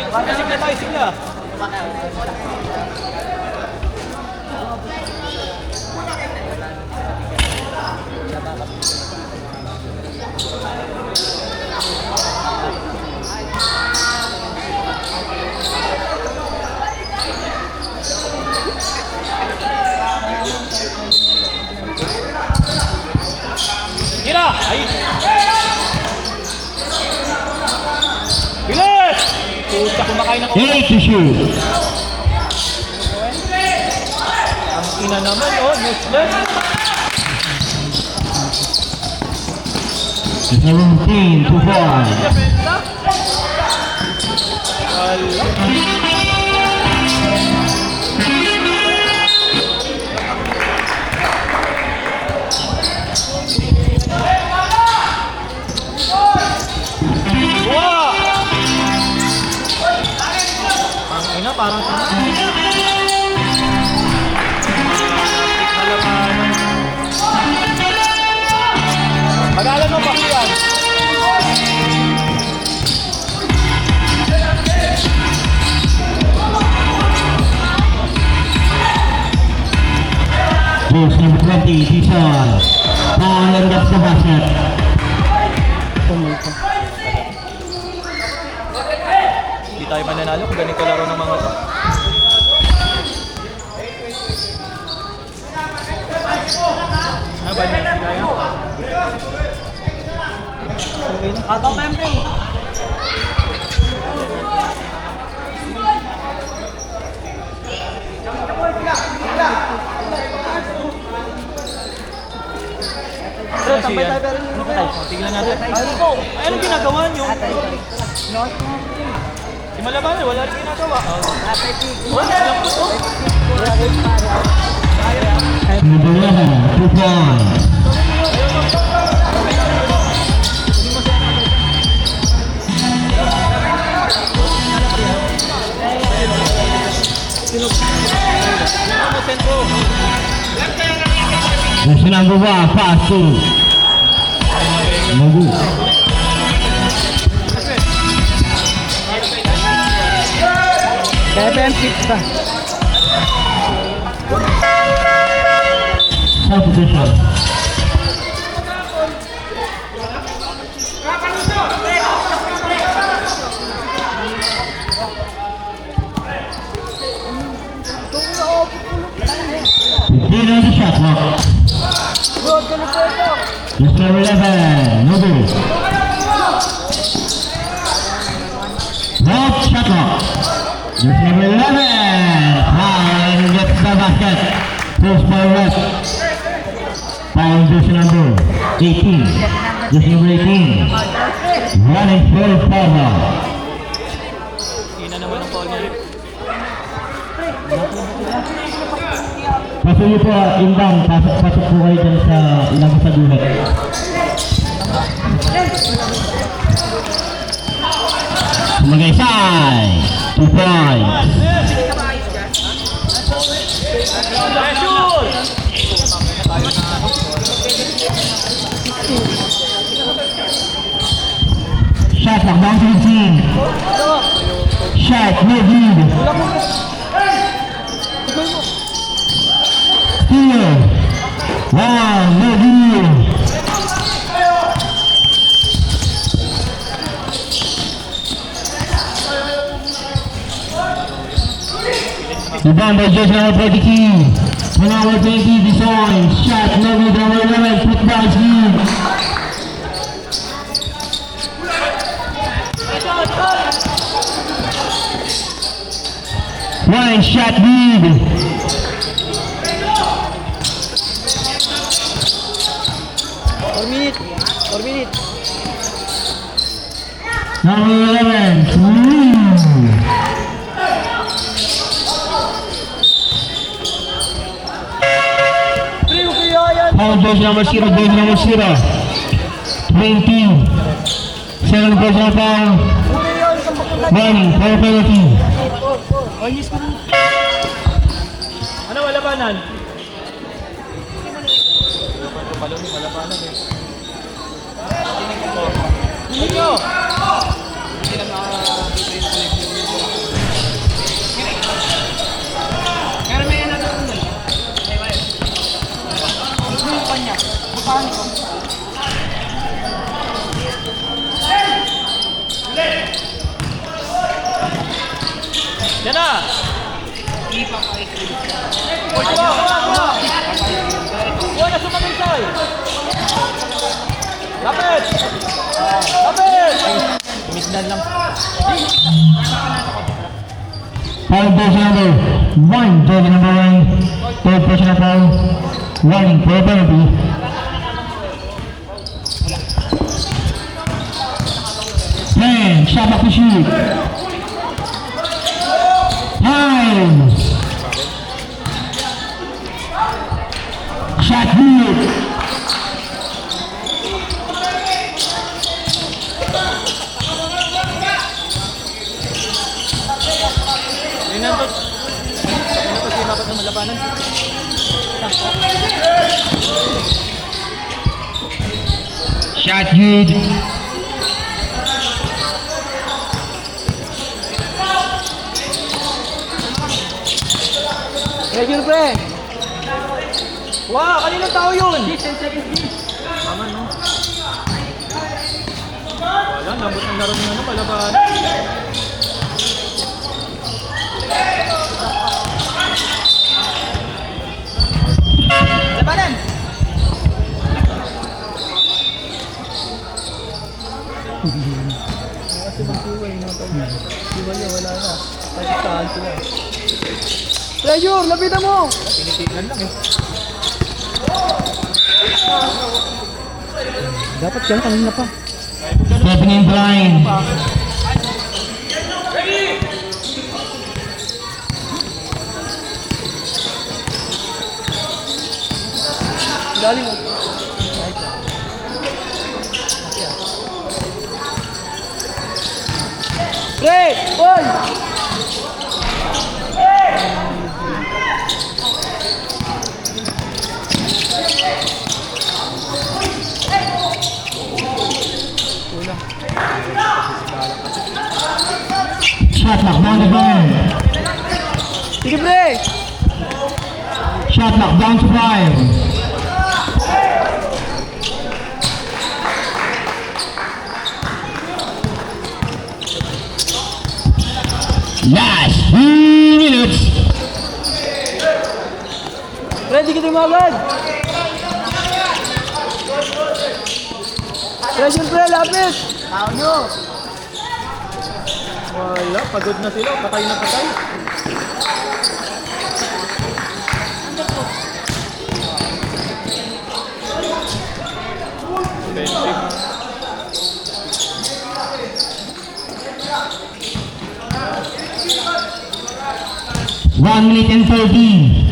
Sigla tayo, sigla. Tira! Ay! Bilis! Puta, kumakain ako. 8 to shoot. Ang ina naman, oh, useless. 17 to 4. Defensa. Wala. Wow! Ang ina, parang Magalan mo pa yan. Goals number 20, Dixon. Foul and gets the basket. Hindi tayo mananalo kung ganito laro ng mga to. Ba niya kaya? Atong membre. tambay tayo pero hindi tayo. Tignan natin. Ano po? Ay, anong ginagawa niyo? Si Malabanan, wala rin ginagawa. Wala lang po to. Number 11, 2 points. This is number 1, fast two. Magu. Kaya pa yung pitch pa. Substitution. Fifteen on the shot clock. This number 11, Magu. Rob shot clock. This number 11, and gets the basket. Post by West. Foul this number 18. This number 18. Running for foul now. Ina naman ang foul niya. Pasok niyo po, inbound. Pasok po kayo dyan sa ilang sa dulo. Magaysay. 2 points. Shot clock down to the team. Shot, no lead. Steal. Wow, no lead. Rebound by Josh number 42. Number 20, design. Shot, no lead, number 11. Put down lead. One shot lead. Four minute. Number 11. Foul goes number 0, goes number 0. 20. Second personal foul. One, foul penalty. Ano, Malabanan? Malabanan eh. Tingin nyo! Yan na! Kuha na sumagay. Lapit! Lapit! Tumignan lang. Foul goes number 1, goes number 1. Third personal foul. Warning for a penalty. Man, shot back to shoot. Time. Shot good. Tingnan to. Tingnan to si Mapat ng Malabanan. Shot good. Regular pre. Wow, kaninang tao yun? Tama no? Wala, nabot ng laro ng Malabanan. Labanan. Treasure, lapitan mo! Tinitignan lang eh. Dapat yan, kanina pa. Stepping in blind. Dali mo. Pre! Oy! Shot clock down to 5. Sige, pre! Shot clock down to 5. Last 2 minutes. Ready kita mo agad! Pressure, pre! Lapit! Tao nyo! Wala, pagod na sila. Patay na patay. One minute and 30.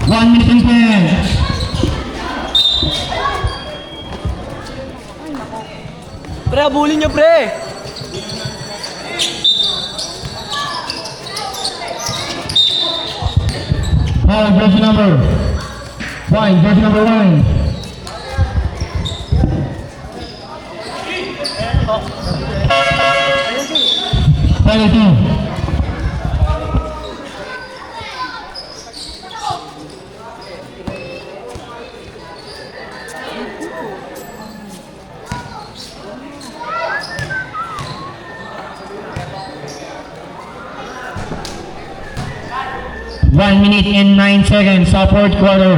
One minute and 10. Pre, abulin nyo, pre! Foul, jersey number 1, jersey number 1. Penalty. One minute and 9 seconds, fourth quarter.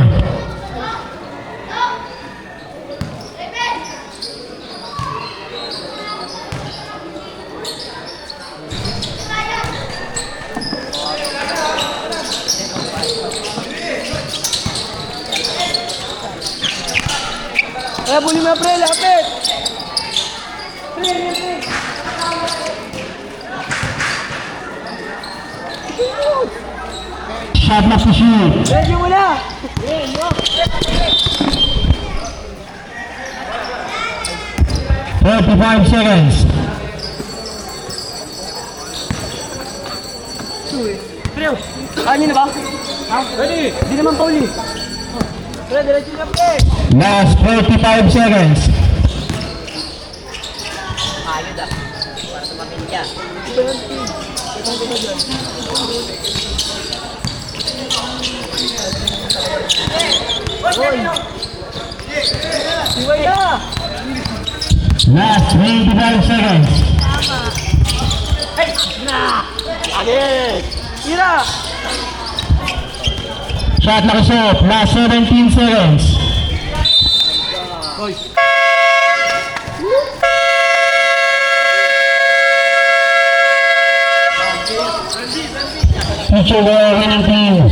Pre, abulin mo, pre! Lapit! Shot clock to shoot. Ready mo na! 35 seconds. Pre, kanin na ba? Ha? Ready! Hindi naman pauli. Pre, diretso na, pre! Last 45 seconds. Ayod ah. Para sa pamilya. Iway na! Last 25 seconds. Agad! Tira! Shot clock is off. Last 17 seconds. Future War winning team.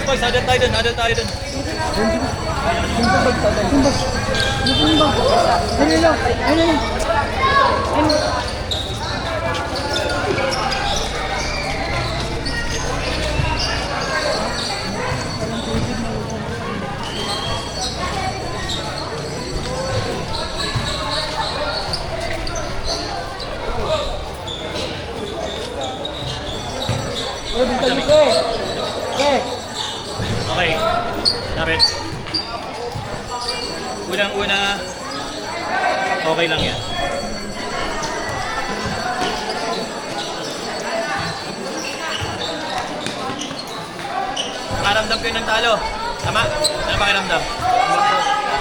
Boys, ada tayo dun. Dali lang! Dali lang! Okay. Dapat. Unang-una, okay lang yan. Nakaramdam kayo ng talo. Tama? Ano pakiramdam?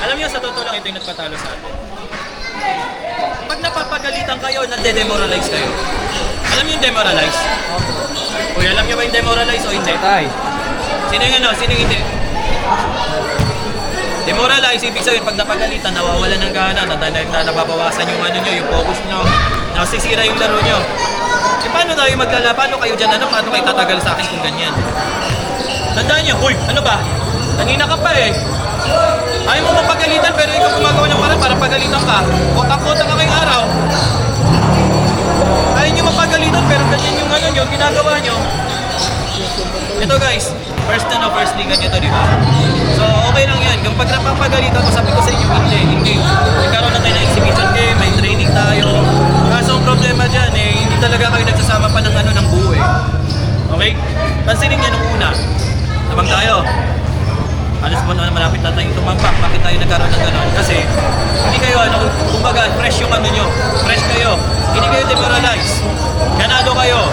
Alam niyo, sa totoo lang ito yung nagpatalo sa atin. Pag napapagalitan kayo, nade-demoralize kayo. Alam niyo yung demoralize? Uy, alam niyo ba yung demoralize o hindi? Sino yung ano? Sino yung hindi? Demoralize, ibig sabihin, pag napagalitan, nawawala ng gana, nababawasan yung ano nyo, yung focus nyo, nasisira yung laro nyo. E paano tayo maglala? Paano kayo dyan? Ano? Paano kayo tatagal sa akin kung ganyan? Tandaan nyo, uy, ano ba? Nanina ka pa eh. Ayaw mo mapagalitan pero ikaw gumagawa ng parang para pagalitan ka. Kotak-kotak ka ngayong araw. Ayaw nyo mapagalitan pero ganyan yung ano nyo, ginagawa nyo. Ito guys, first liga nyo to, di ba? So okay lang yan. Kapag napapagalitan ko, sabi ko sa inyo, hindi. Nagkaroon na tayo ng exhibition game, may training tayo. Kaso ang problema dyan eh, hindi talaga kayo nagsasama pa ng ano ng buo eh. Okay? Pansinin nyo nung una. Tabang tayo. Alas mo na malapit na tayong tumambak. Bakit tayo nagkaroon ng gano'n? Kasi hindi kayo, kumbaga, fresh yung ano nyo. Fresh kayo. Hindi kayo demoralize. Ganado kayo.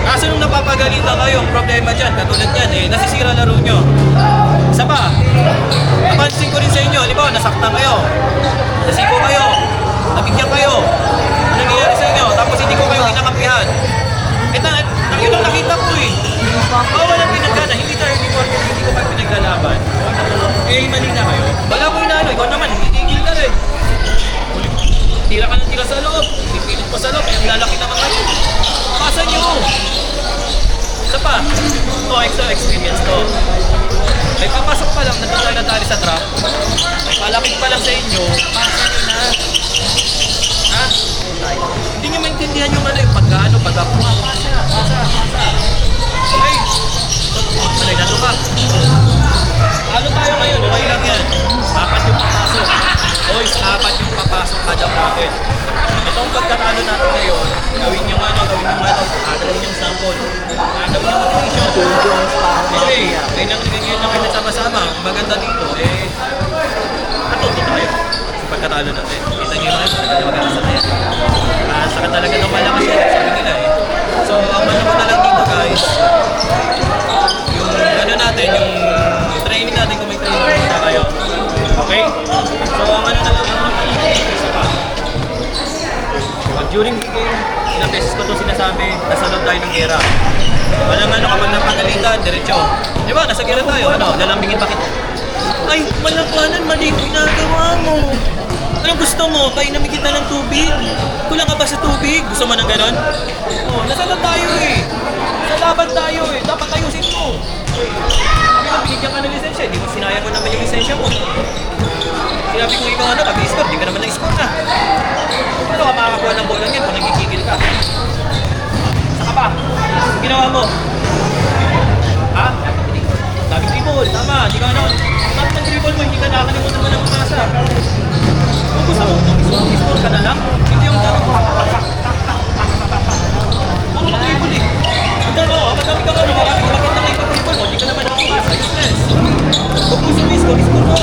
Kaso nung napapagalitan kayo, ang problema dyan, katulad yan eh, nasisira laro nyo. Isa pa, napansin ko rin sa inyo, di ba, nasaktan kayo. Nasiko kayo. Nabigyan kayo. Ano nangyayari sa inyo? Tapos hindi ko kayo kinakampihan. Yun ang nakita ko eh. Walang pinagkana. Hindi ko pa pinaglalaban. Eh, mali na kayo. Wala ko inaano. Ikaw naman, hitigil ka rin. Tira ka ng tira sa loob. Pipilit pa sa loob. Ang lalaki naman kayo. Pasa nyo. Isa pa. Ito, extra experience to. May papasok pa lang, natali sa trap. May palapit pa lang sa inyo. Pasa nyo na. Ha? Hindi nyo maintindihan yung ano yung pagkano, pagkakuha. Pasa. Okay? Malay na ito ka. Ano tayo ngayon? Okay lang yan. 4 yung papasok. Boys, 4 yung papasok kada bracket. Itong pagkakano natin ngayon, gawin yung gawin yung sample. Gawin yung motivation. Kasi, kayo lang ganyan na kayo sama-sama. Maganda dito, natuto tayo. Sa pagkatalo natin. Kita nyo yung maganda sa tayo. Saka talaga ng malakas yan, sabi nila eh. So, ang ano ko na lang dito guys, yung ano natin, yung training natin kung may training na kayo. Okay? So, ang ano na lang, isa pa. During the game, ilang beses ko ito sinasabi, nasa loob tayo ng gera. Walang ano, kapag napagalitan, diretso. Di ba, nasa gera tayo, lalambingin pa kita. Ay, malakanan, mali ko ginagawa mo. Anong gusto mo? Painumin kita ng tubig? Kulang ka ba sa tubig? Gusto mo ng ganon? Nasa loob tayo eh. Sa laban tayo eh. Dapat ayusin mo. Binigyan ka ng lisensya. Di mo sinayang mo naman yung lisensya mo. Sinabi ko ikaw kag-score. Di ka naman na-score na. Paano ka makakakuha ng bola yan kung nagkikigil ka? Saka pa. Ginawa mo. Ha? Daming dribble. Tama. Di ka tapos ng dribble mo, hindi ka nakakalimutan mo ng umasa. Kung gusto mo, mag-score ka na lang. Hindi yung tanong mo. Puro na dribble eh. Ang dami mo, madami ka mo, marami ka makita na yung dribble mo, hindi ka naman nakakasa. Useless. Kung gusto mo, score mo.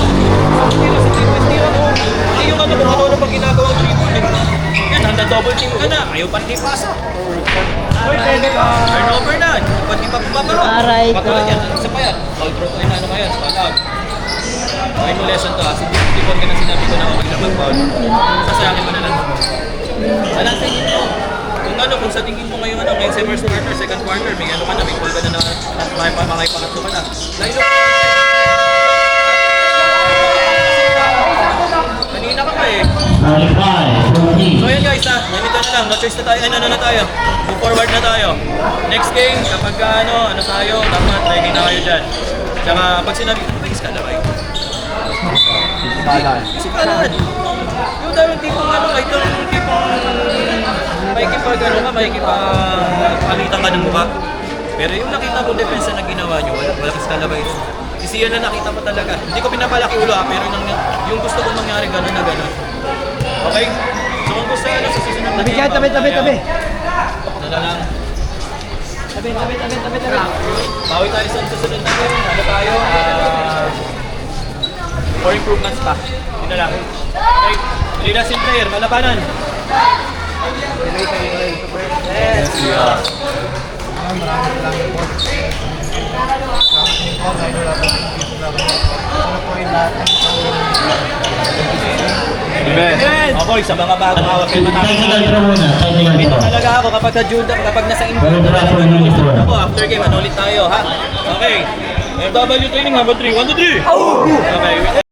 Tira mo. Ay yung kung ano pag ginagawang dribble eh. Yan, handa double team ka na. Ayaw pati pasa. Turnover na. Pati pa pumaparo. Aray ko. Patulad yan. Isa pa yan. Ball throw ko yun. Ano kaya? Spot out. Okay mo lesson to ha. Hindi ko na sinabi ko na ako mag-foul. Sasayangin mo na lang. Salang sa inyo mo. Kung sa tingin mo ngayon, ngayon sa first quarter, second quarter, may ano ka na, may call ka na makaipangatlo ka na. Lalo kanina ka pa eh. So yun guys ha, ganito na lang, no choice na tayo, ano na tayo, move forward na tayo. Next game, kapag ano tayo, dapat ready na kayo dyan. Tsaka pag sinabi, mag-is ka na kayo. Sikalan. Yung dahil tipong itong tipong makikipag-palitan ka ng mukha. Pero yung nakita ko depensa na ginawa nyo, wala kasi kalabay ito. Kasi yan na nakita mo talaga. Hindi ko pinapalaki ulo pero yung gusto kong mangyari gano'n na gano'n. Okay? So kung gusto sa susunod na game, Tabi. ano na lang. Tabi. Bawi tayo sa susunod na game. Ano tayo? For improvements pa. Yun na lang. Okay. Leaders in player, malabanan. Yes. Maraming salamat po. Okay, sa mga bago hawak kayo Technical throw muna. Technical Dito throw. talaga ako kapag ka-Judah, kapag nasa Well, inbound drop for uniform. ako, after game, ano ulit tayo, ha? Okay. MW training number 3. 1, 2, 3. Okay.